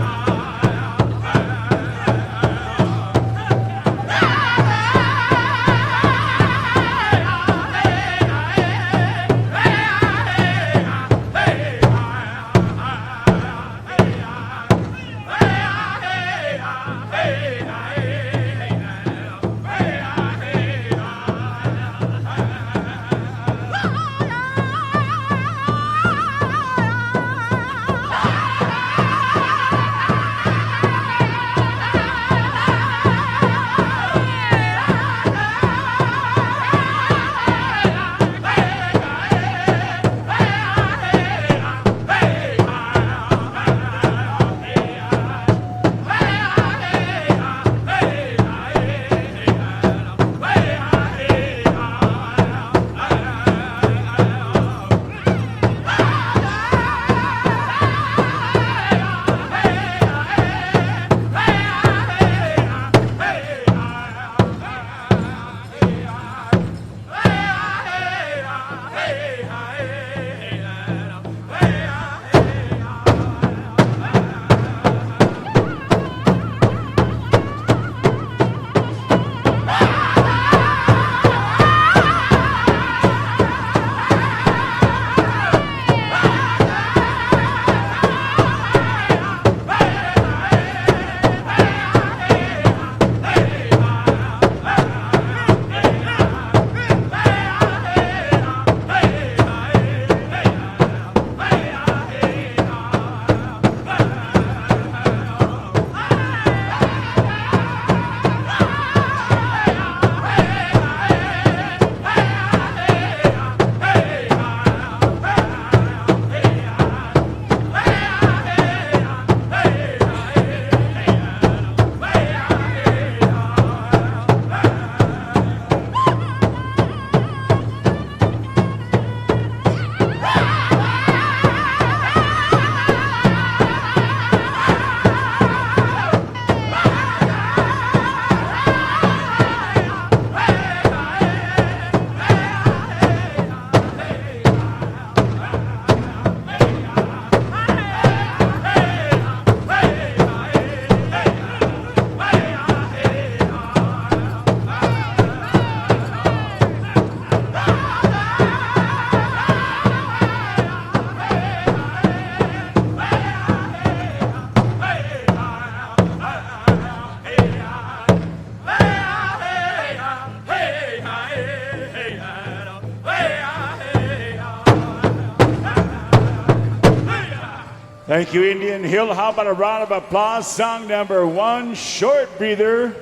Thank you, Indian Hill. How about a round of applause? Song number 1, Short Breather.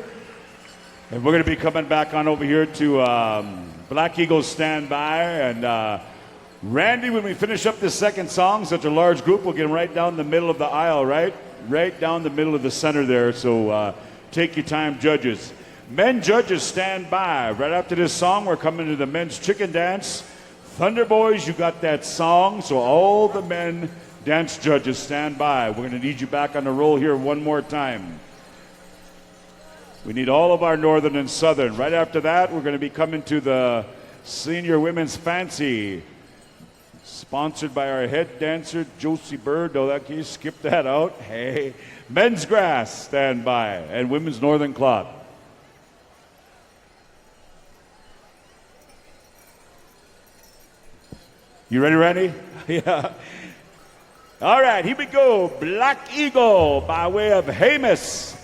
And we're going to be coming back on over here to Black Eagles Stand By. And Randy, when we finish up this second song, such a large group, we'll get them right down the middle of the aisle, right? Right down the middle of the center there. So take your time, judges. Men judges, stand by. Right after this song, we're coming to the men's chicken dance. Thunder Boys, you got that song. So all the men dance judges, stand by. We're going to need you back on the roll here one more time. We need all of our northern and southern. Right after that, we're going to be coming to the senior women's fancy, sponsored by our head dancer, Josie Bird. Oh, that, can you skip that out? Hey. Men's grass, stand by. And women's northern cloth. You ready, Randy? Yeah. All right, here we go. Black Eagle by way of Hamus.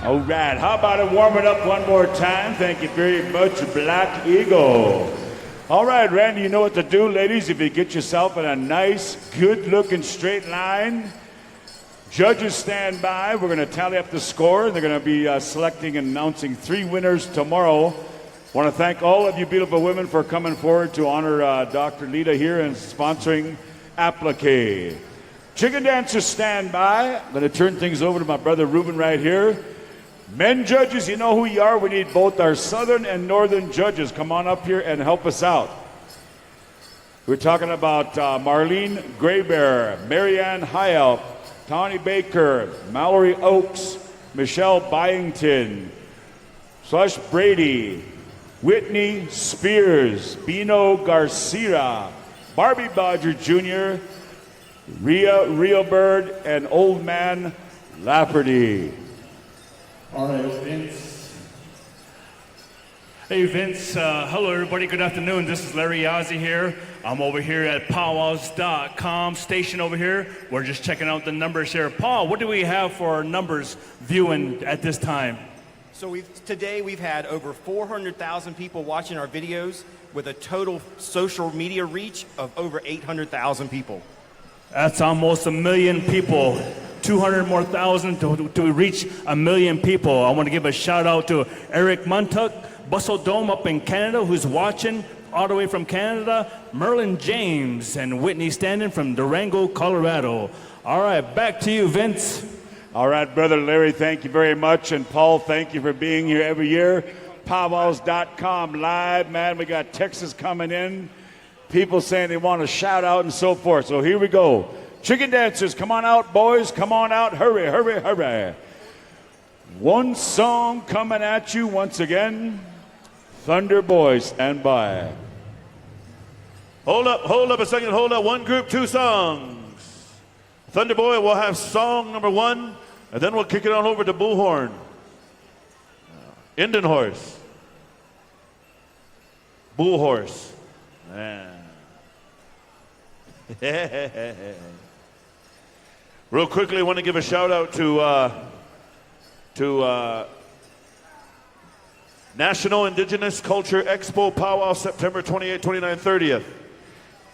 All right, how about it warm it up one more time? Thank you very much, Black Eagle. All right, Randy, you know what to do, ladies. If you get yourself in a nice, good-looking straight line, judges stand by. We're going to tally up the score. They're going to be selecting and announcing 3 winners tomorrow. I want to thank all of you beautiful women for coming forward to honor Dr. Lita here and sponsoring Applique. Chicken dancers stand by. I'm going to turn things over to my brother Ruben right here. Men judges, you know who you are. We need both our southern and northern judges. Come on up here and help us out. We're talking about Marlene Graybear, Marianne Hyel, Tawny Baker, Mallory Oakes, Michelle Byington, Slush Brady, Whitney Spears, Bino Garcia, Barbie Bodger Jr., Rhea Reelbird, and Old Man Lafferty. All right, Vince. Hey Vince, hello everybody, good afternoon. This is Larry Yazzie here. I'm over here at PowWows.com station over here. We're just checking out the numbers here. Paul, what do we have for our numbers viewing at this time? So today we've had over 400,000 people watching our videos with a total social media reach of over 800,000 people. That's almost 1 million people. 200 more thousand to reach 1 million people. I want to give a shout out to Eric Muntuck, Bustle Dome up in Canada, who's watching all the way from Canada, Merlin James and Whitney Standen from Durango, Colorado. All right, back to you, Vince. All right, Brother Larry, thank you very much. And Paul, thank you for being here every year. PowWows.com live, man. We got Texas coming in. People saying they want to shout out and so forth. So here we go. Chicken dancers, come on out, boys. Come on out. Hurry, hurry, hurry. One song coming at you once again. Thunder Boys, stand by. Hold up a second, hold up. One group, 2 songs. Thunder Boy will have song number 1, and then we'll kick it on over to Bullhorn. Indian Horse. Bull Horse. Man. Real quickly, I want to give a shout out to National Indigenous Culture Expo Powwow, September 28, 29, 30th.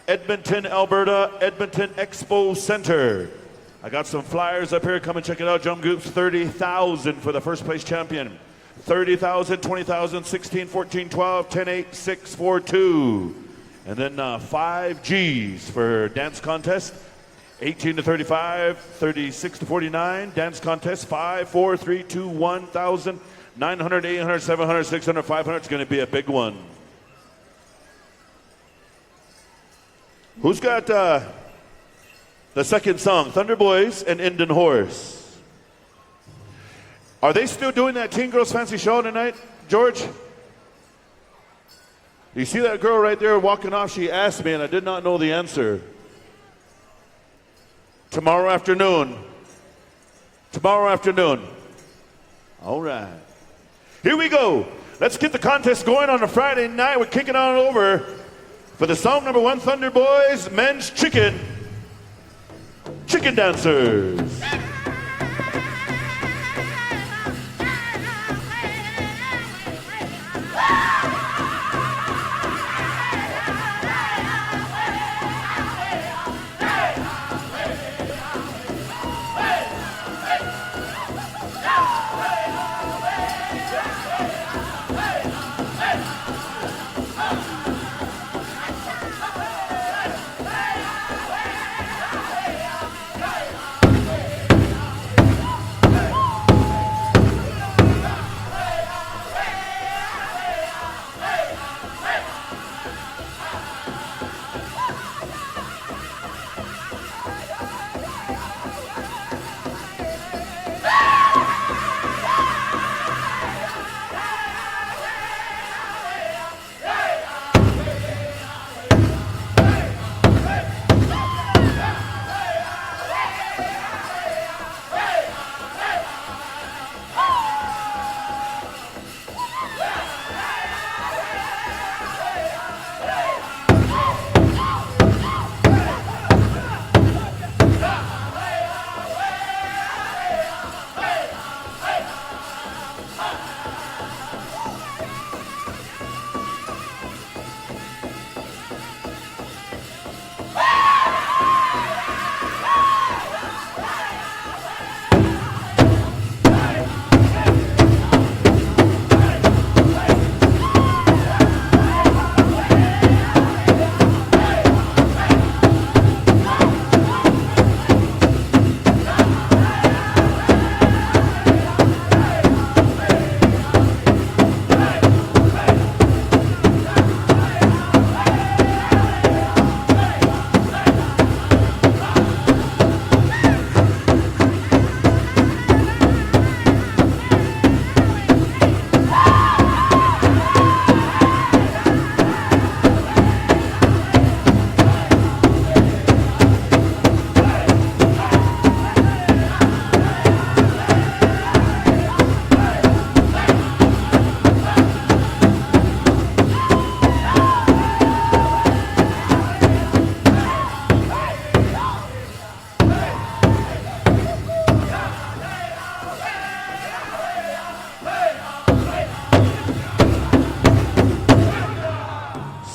Edmonton, Alberta, Edmonton Expo Center. I got some flyers up here. Come and check it out. Jump groups, 30,000 for the first place champion. 30,000, 20,000, 16, 14, 12, 10, 8, 6, 4, 2. And then 5 Gs for dance contest. 18 to 35, 36 to 49. Dance contest, 5, 4, 3, 2, 1,000. 900, 800, 700, 600, 500. It's going to be a big one. Who's got the second song? Thunder Boys and Indian Horse. Are they still doing that Teen Girls Fancy Show tonight, George? You see that girl right there walking off? She asked me, and I did not know the answer. Tomorrow afternoon. Tomorrow afternoon. All right. Here we go. Let's get the contest going on a Friday night. We're kicking on over for the song number 1, Thunder Boys, Men's Chicken Dancers.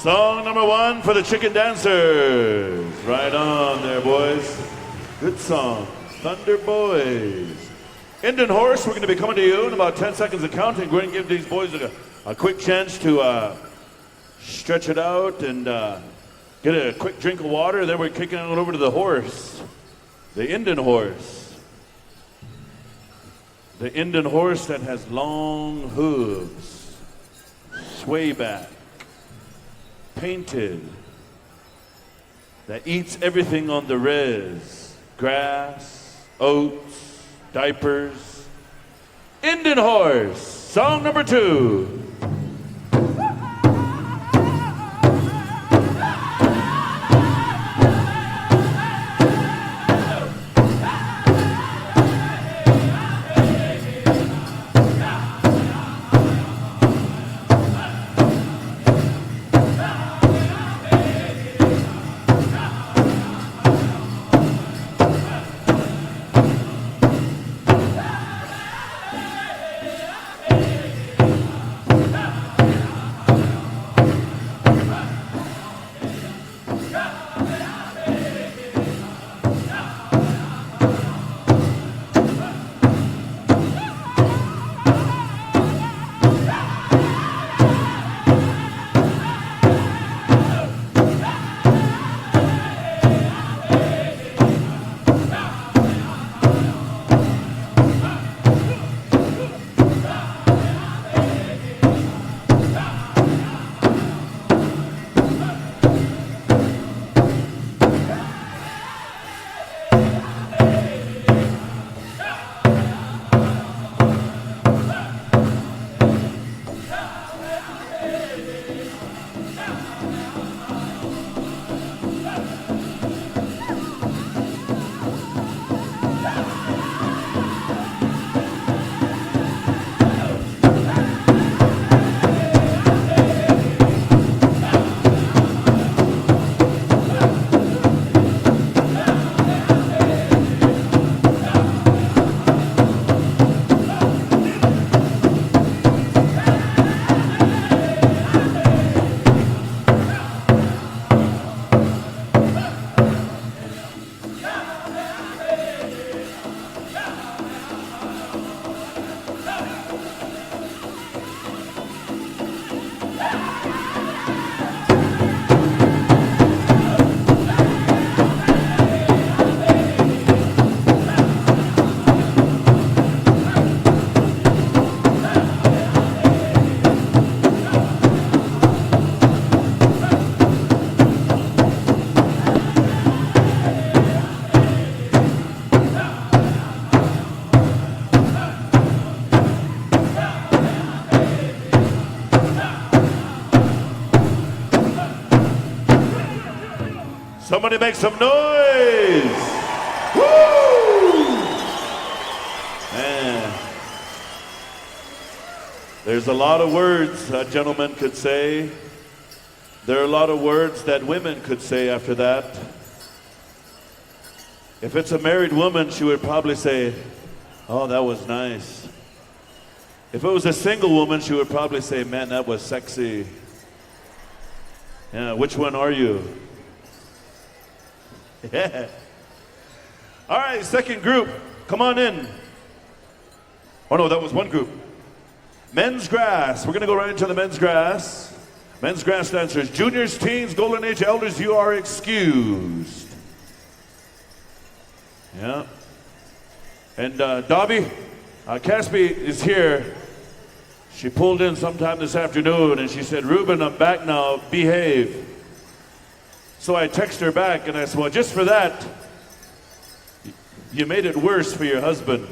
Song number 1 for the chicken dancers. Right on there, boys. Good song. Thunder Boys. Indian Horse, we're going to be coming to you in about 10 seconds of counting. We're going to give these boys a quick chance to stretch it out and get a quick drink of water. Then we're kicking it over to the horse. The Indian Horse. The Indian horse that has long hooves, sway back, painted, that eats everything on the res, grass, oats, diapers. Indian Horse, song number 2. Somebody make some noise! Woo! Man. There's a lot of words a gentleman could say. There are a lot of words that women could say after that. If it's a married woman, she would probably say, "Oh, that was nice." If it was a single woman, she would probably say, "Man, that was sexy." Yeah, which one are you? Yeah. All right, second group, come on in. Oh no, that was one group. Men's grass. We're gonna go right into the men's grass. Men's grass dancers, juniors, teens, golden age, elders, you are excused. Yeah. And Dobby, Caspi is here. She pulled in sometime this afternoon and she said, "Ruben, I'm back now, behave." So I text her back and I said, "Well, just for that, you made it worse for your husband."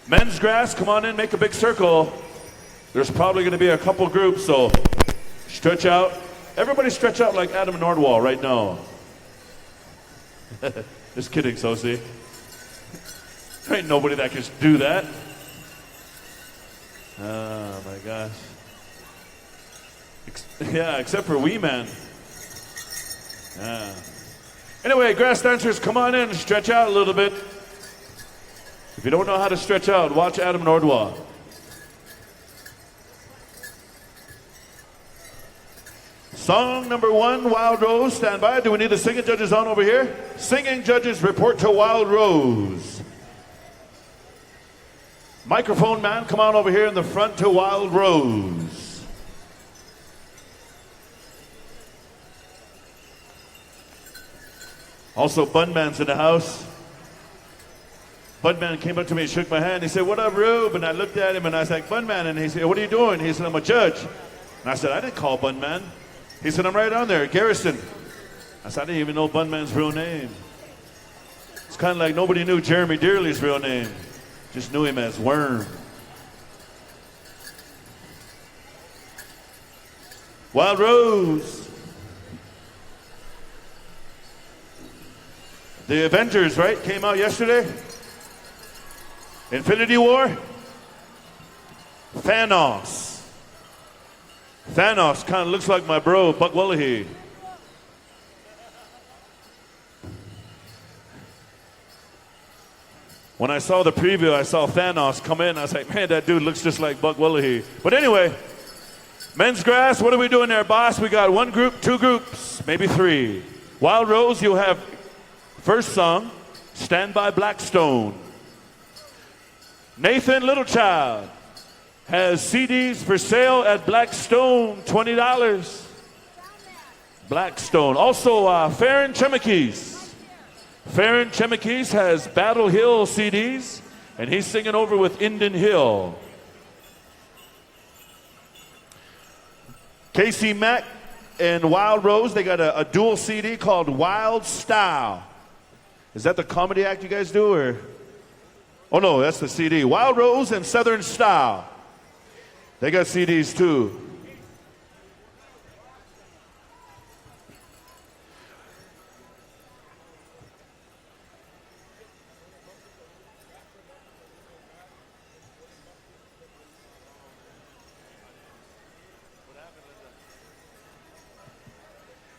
Men's grass, come on in, make a big circle. There's probably going to be a couple groups, so stretch out. Everybody stretch out like Adam Nordwall right now. Just kidding, Sosie. There ain't nobody that can do that. Oh my gosh. Yeah, except for Wee Man. Yeah. Anyway, grass dancers, come on in and stretch out a little bit. If you don't know how to stretch out, watch Adam Nordwall. Song number 1, Wild Rose, stand by. Do we need the singing judges on over here? Singing judges, report to Wild Rose. Microphone man, come on over here in the front to Wild Rose. Also, Bunman's in the house. Bunman came up to me and shook my hand. He said, "What up, Rube?" And I looked at him and I was like, "Bunman." And he said, "What are you doing?" He said, "I'm a judge." And I said, "I didn't call Bunman." He said, "I'm right on there, Garrison." I said, "I didn't even know Bunman's real name." It's kind of like nobody knew Jeremy Dearley's real name. Just knew him as Worm. Wild Rose. The Avengers, right, came out yesterday? Infinity War? Thanos. Thanos kind of looks like my bro, Buck Wallahy. When I saw the preview, I saw Thanos come in. I was like, man, that dude looks just like Buck Wallahy. But anyway, men's grass, what are we doing there, boss? We got 1 group, 2 groups, maybe 3. Wild Rose, you'll have first song, Stand by Blackstone. Nathan Littlechild has CDs for sale at Blackstone, $20. Blackstone. Also, Farron Chemikis. Farron Chemikis has Battle Hill CDs, and he's singing over with Indian Hill. Casey Mack and Wild Rose, they got a dual CD called Wild Style. Is that the comedy act you guys do, or? Oh no, that's the CD. Wild Rose and Southern Style. They got CDs too.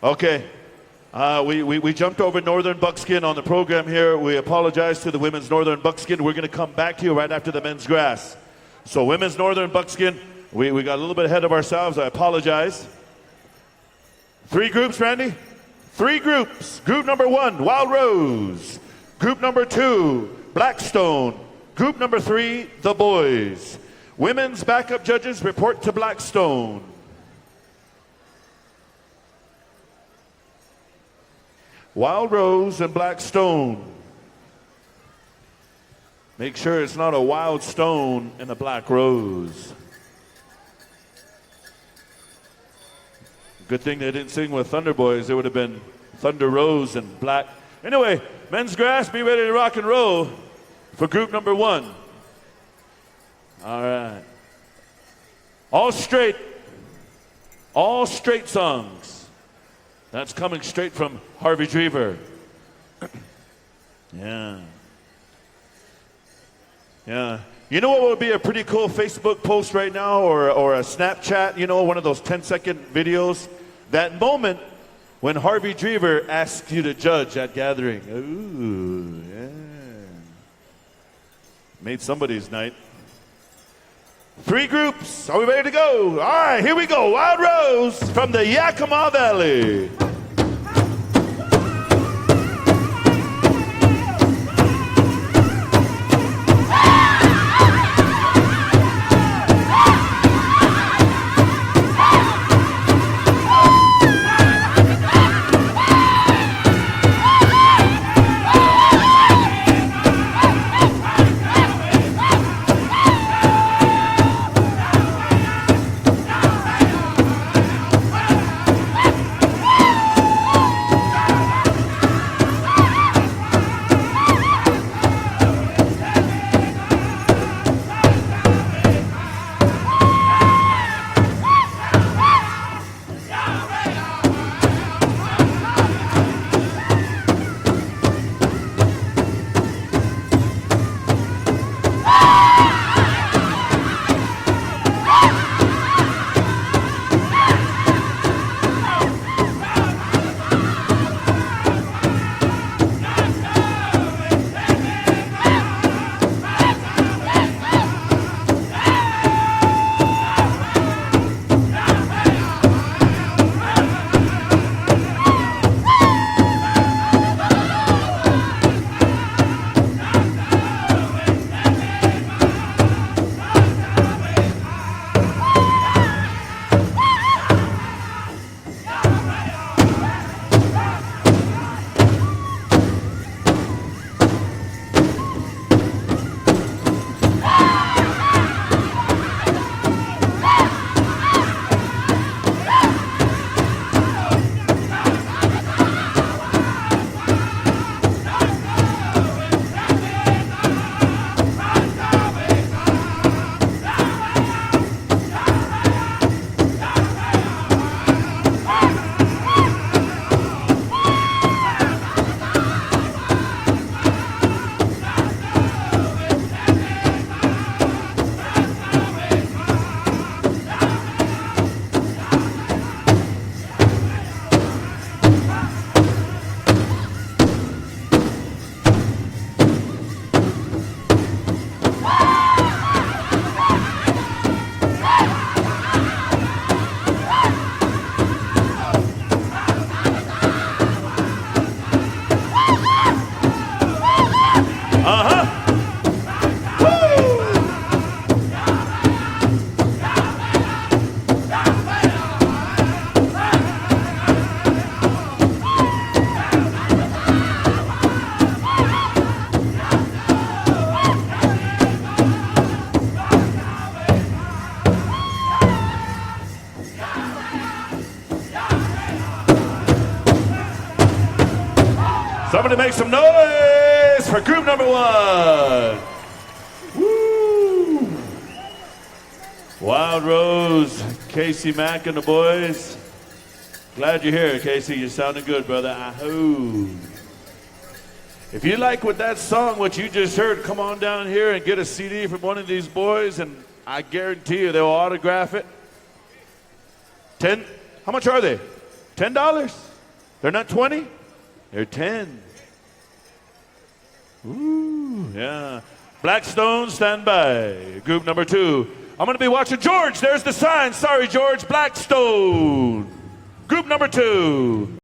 Okay. We jumped over Northern Buckskin on the program here. We apologize to the women's Northern Buckskin. We're going to come back to you right after the men's grass. So women's Northern Buckskin, we got a little bit ahead of ourselves. I apologize. 3 groups, Randy? 3 groups. Group number 1, Wild Rose. Group number 2, Blackstone. Group number 3, The Boys. Women's backup judges report to Blackstone. Wild Rose and Blackstone. Make sure it's not a wild stone and a black rose. Good thing they didn't sing with Thunder Boys. It would have been Thunder Rose and Black. Anyway, men's grass, be ready to rock and roll for group number 1. All right. All straight songs. That's coming straight from Harvey Drever. Yeah. You know what would be a pretty cool Facebook post right now, or a Snapchat, you know, one of those 10-second videos? That moment when Harvey Drever asks you to judge at gathering. Ooh, yeah. Made somebody's night. 3 groups. Are we ready to go? All right, here we go. Wild Rose from the Yakima Valley. Somebody make some noise for group number one. Woo! Wild Rose, Casey Mack and the boys. Glad you're here, Casey. You're sounding good, brother. Ahoo. If you like what that song, what you just heard, come on down here and get a CD from one of these boys, and I guarantee you they'll autograph it. How much are they? $10? They're not 20? They're 10. Ooh, yeah. Blackstone, stand by. Group number two. I'm going to be watching George. There's the sign. Sorry, George. Blackstone. Group number two.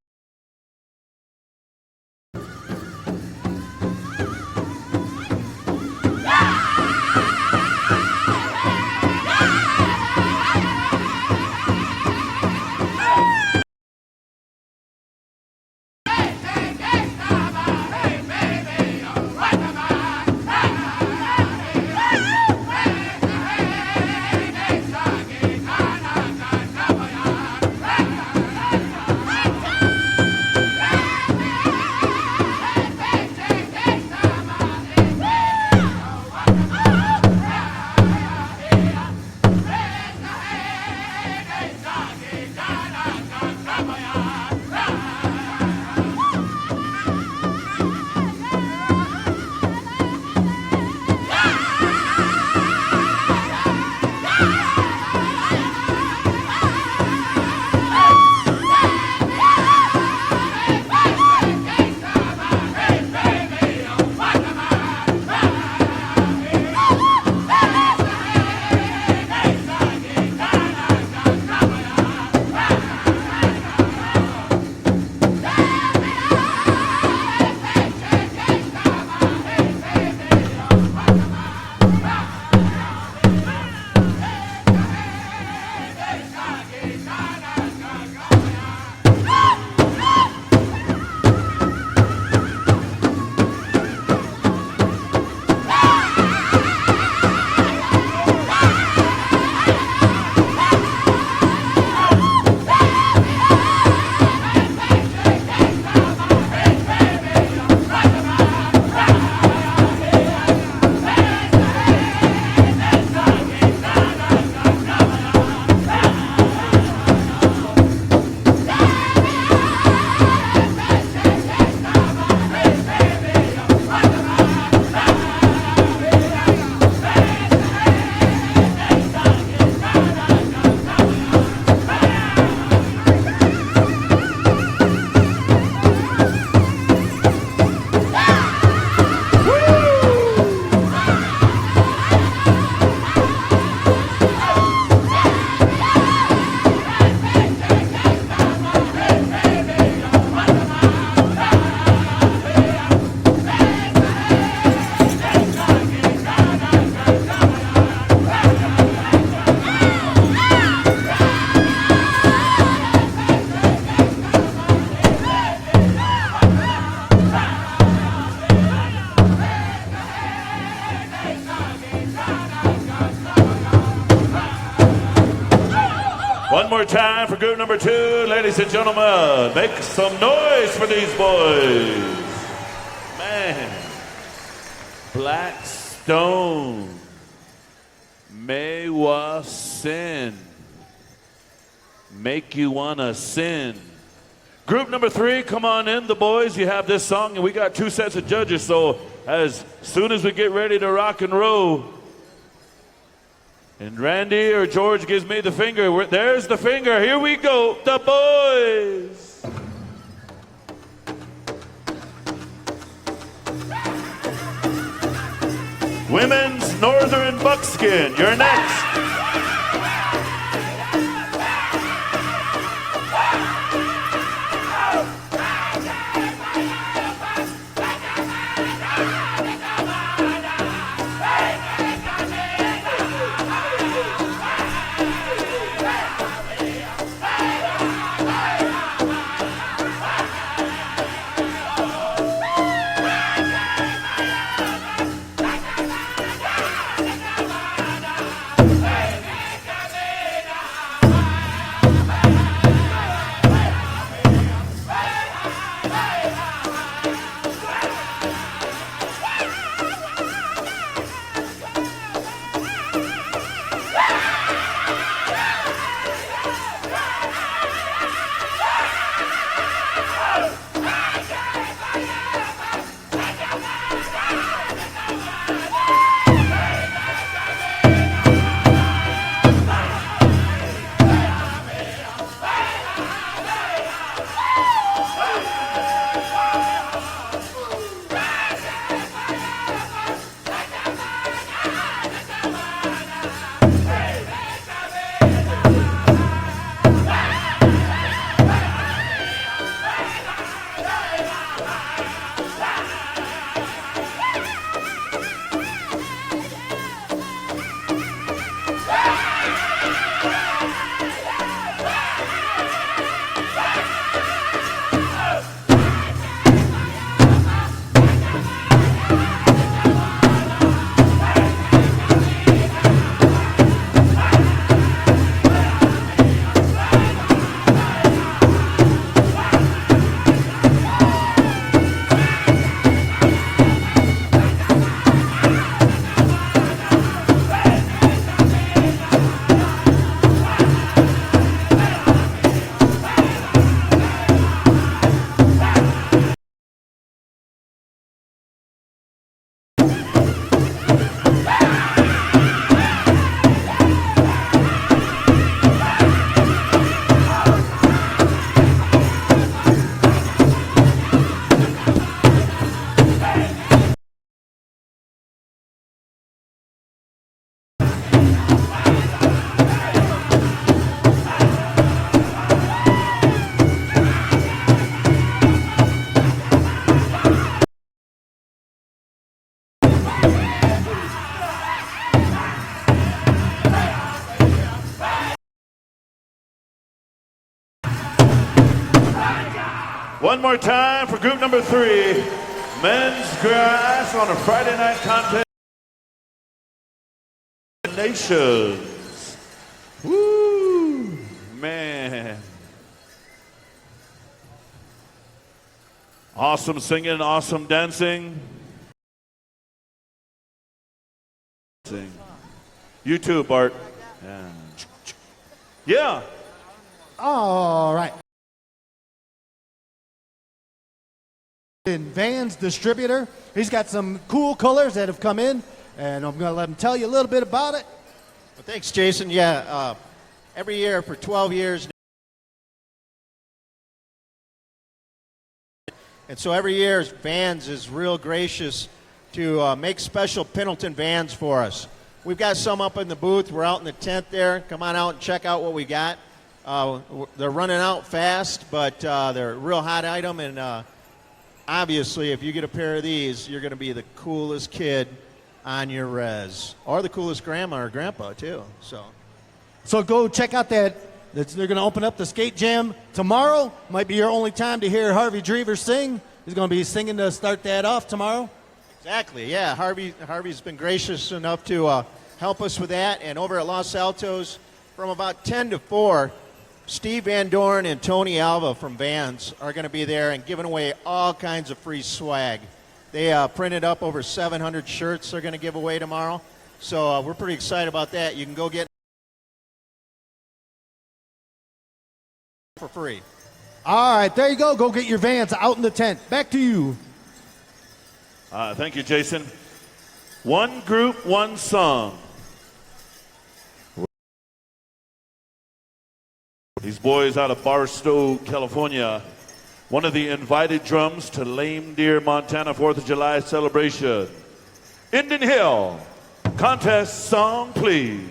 One more time for group number two. Ladies and gentlemen, make some noise for these boys. Man. Blackstone. Mewa Sin. Make you wanna sin. Group number three, come on in, the boys. You have this song, and we got two sets of judges, so as soon as we get ready to rock and roll, and Randy or George gives me the finger, there's the finger, here we go, the boys. Women's Northern Buckskin, you're next. One more time for group number 3, men's grass on a Friday night contest. Nations. Woo, man. Awesome singing, awesome dancing. You too, Bart. Yeah. All right. In Vans Distributor, he's got some cool colors that have come in, and I'm going to let him tell you a little bit about it. Well, thanks, Jason. Yeah, every year for 12 years. And so every year, Vans is real gracious to make special Pendleton Vans for us. We've got some up in the booth. We're out in the tent there. Come on out and check out what we got. They're running out fast, but they're a real hot item. And obviously, if you get a pair of these, you're going to be the coolest kid on your res. Or the coolest grandma or grandpa, too. So go check out that. They're going to open up the skate jam tomorrow. Might be your only time to hear Harvey Drever sing. He's going to be singing to start that off tomorrow. Exactly, yeah. Harvey's been gracious enough to help us with that. And over at Los Altos, from about 10 to 4, Steve Van Dorn and Tony Alva from Vans are going to be there and giving away all kinds of free swag. They printed up over 700 shirts they're going to give away tomorrow. So we're pretty excited about that. You can go get for free. All right, there you go. Go get your Vans out in the tent. Back to you. Thank you, Jason. One group, one song. These boys out of Barstow, California. One of the invited drums to Lame Deer, Montana 4th of July celebration. Indian Hill. Contest song, please.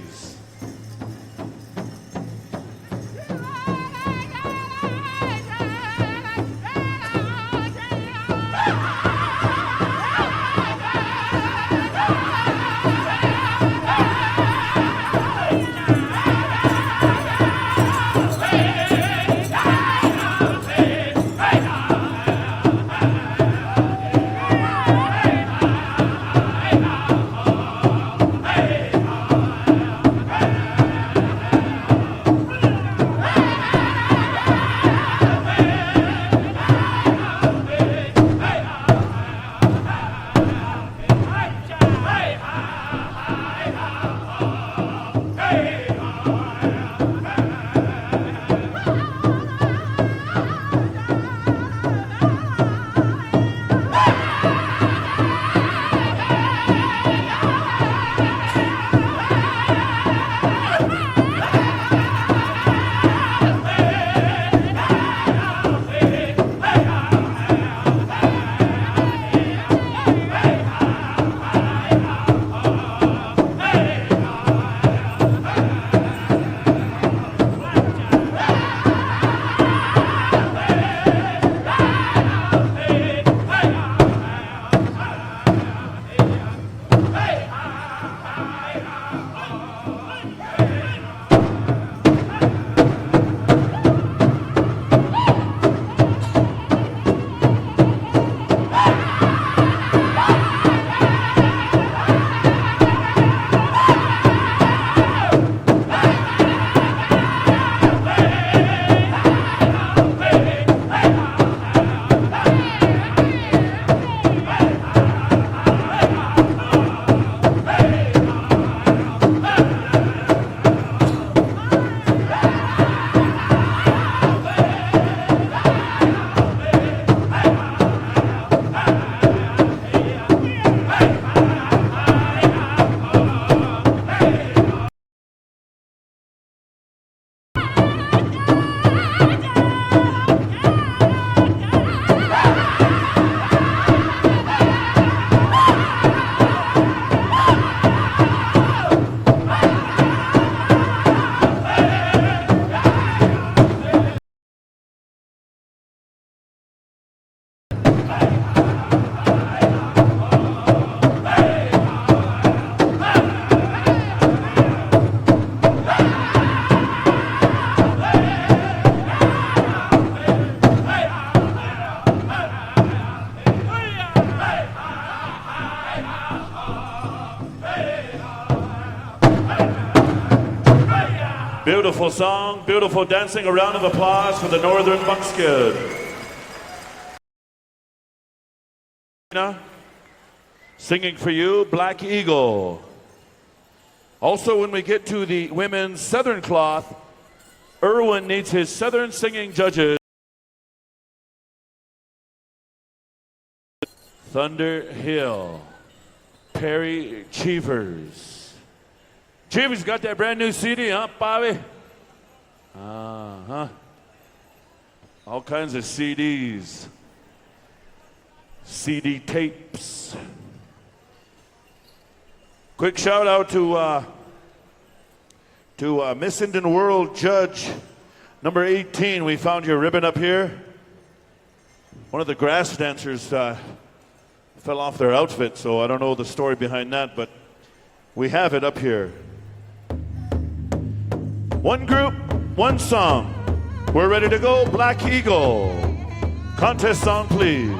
Beautiful song, beautiful dancing. A round of applause for the Northern Buckskin. Singing for you, Black Eagle. Also, when we get to the women's Southern Cloth, Irwin needs his Southern singing judges. Thunder Hill, Perry Cheevers. Cheevers got that brand new CD, huh, Bobby? Uh-huh. All kinds of CDs. CD tapes. Quick shout out to Miss Indian World Judge number 18. We found your ribbon up here. One of the grass dancers fell off their outfit, so I don't know the story behind that, but we have it up here. One group, one song. We're ready to go. Black Eagle. Contest song, please.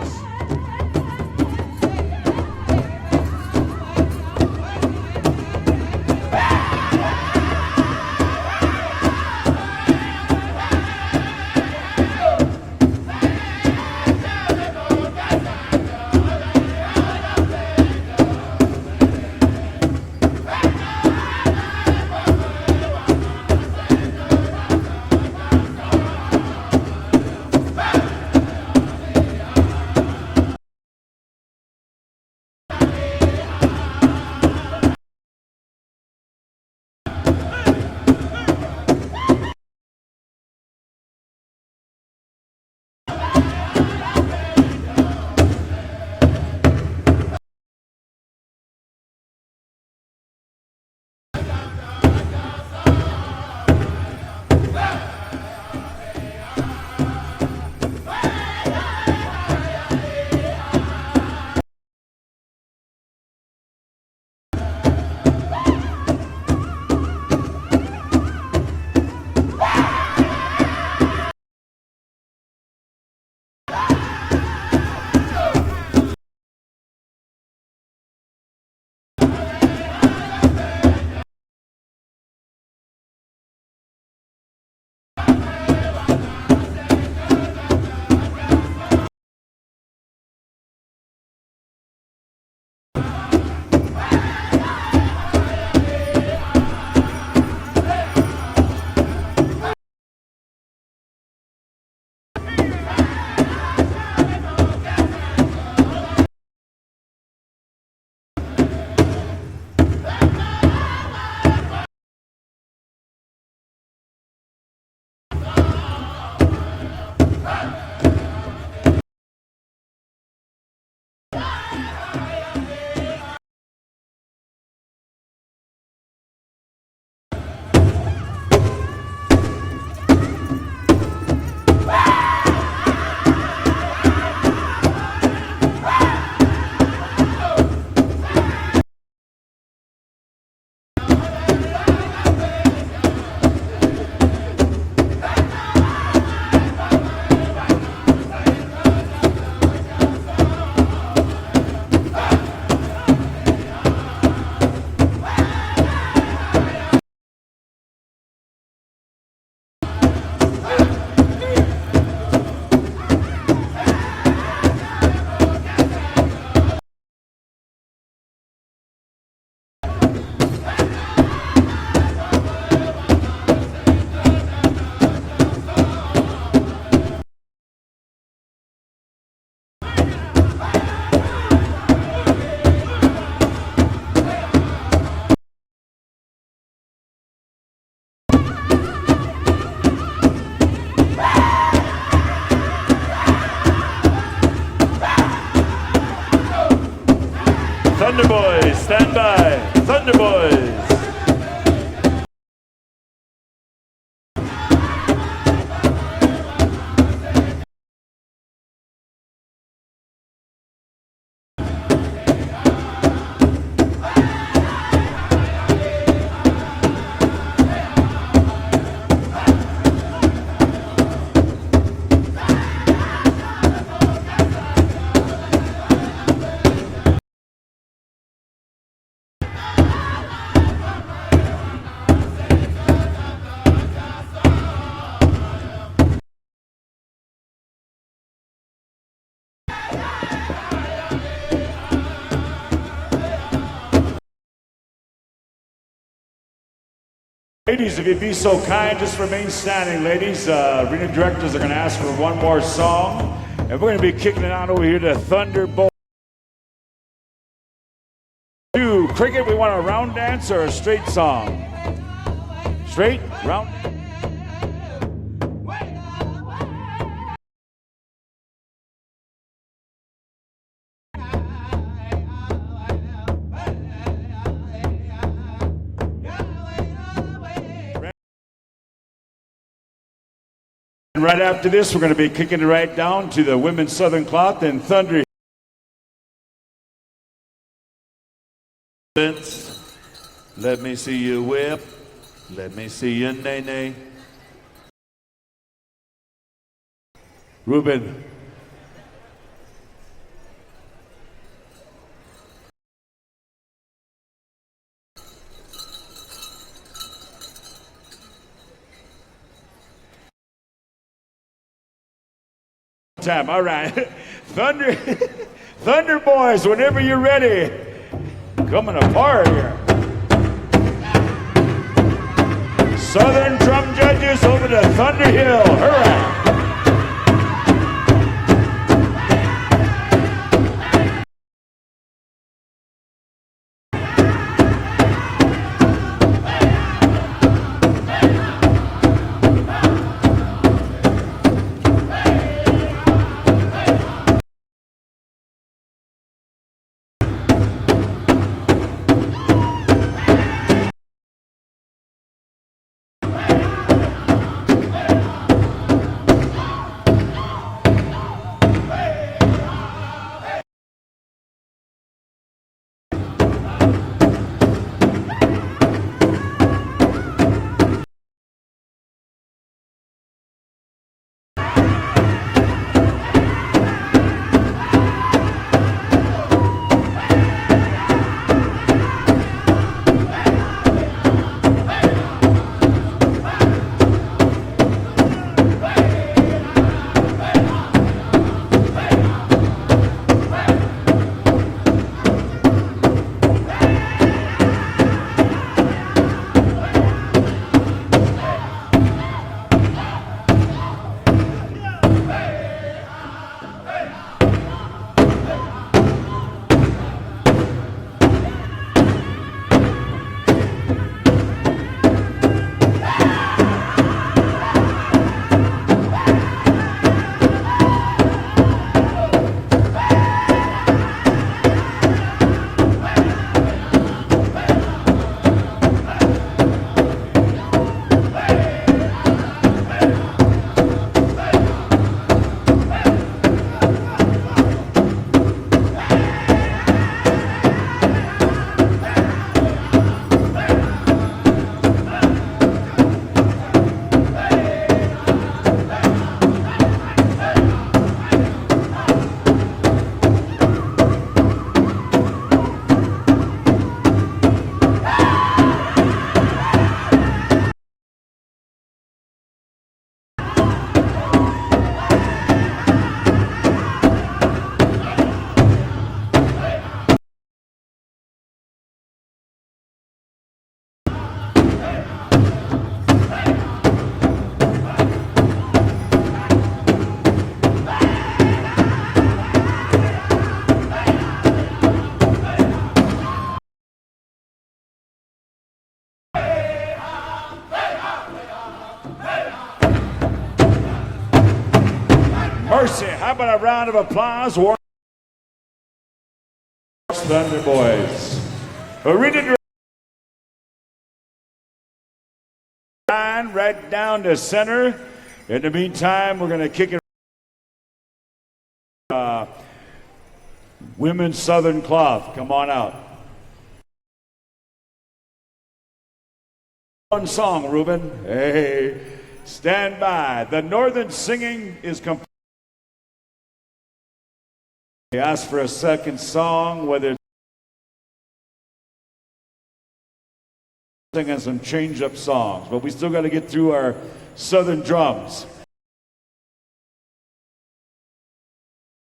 Ladies, if you'd be so kind, just remain standing, ladies. Arena directors are going to ask for one more song, and we're going to be kicking it on over here to Thunderbolt. To cricket, we want a round dance or a straight song? Straight? Round? And right after this, we're going to be kicking it right down to the women's Southern Cloth and Thunder. Let me see you whip. Let me see you nay-nay. Ruben. Time. All right. Thunder Boys, whenever you're ready. Coming apart here. Southern drum judges over to Thunder Hill. Hurrah! Mercy. How about a round of applause? Thunder Boys. Arena right down to center. In the meantime, we're going to kick it. Women's Southern Cloth. Come on out. One song, Ruben. Hey, stand by. The Northern singing is complete. We asked for a second song, whether it's singing some change-up songs, but we still got to get through our Southern drums.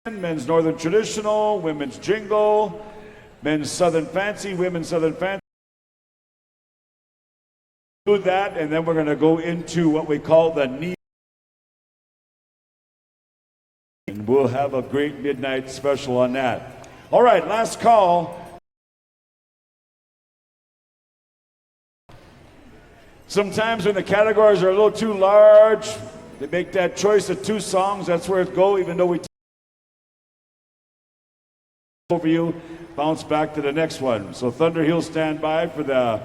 Men's Northern Traditional, Women's Jingle, Men's Southern Fancy, Women's Southern Fancy. Do that, and then we're going to go into what we call the knee. And we'll have a great midnight special on that. All right, last call. Sometimes when the categories are a little too large, they make that choice of 2 songs. That's where it go, even though we over you, bounce back to the next one. So Thunder Hill, stand by for the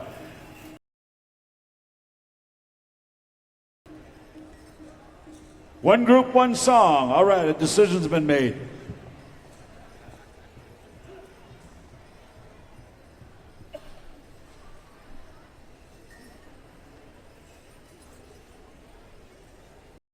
one group, one song. All right, a decision's been made.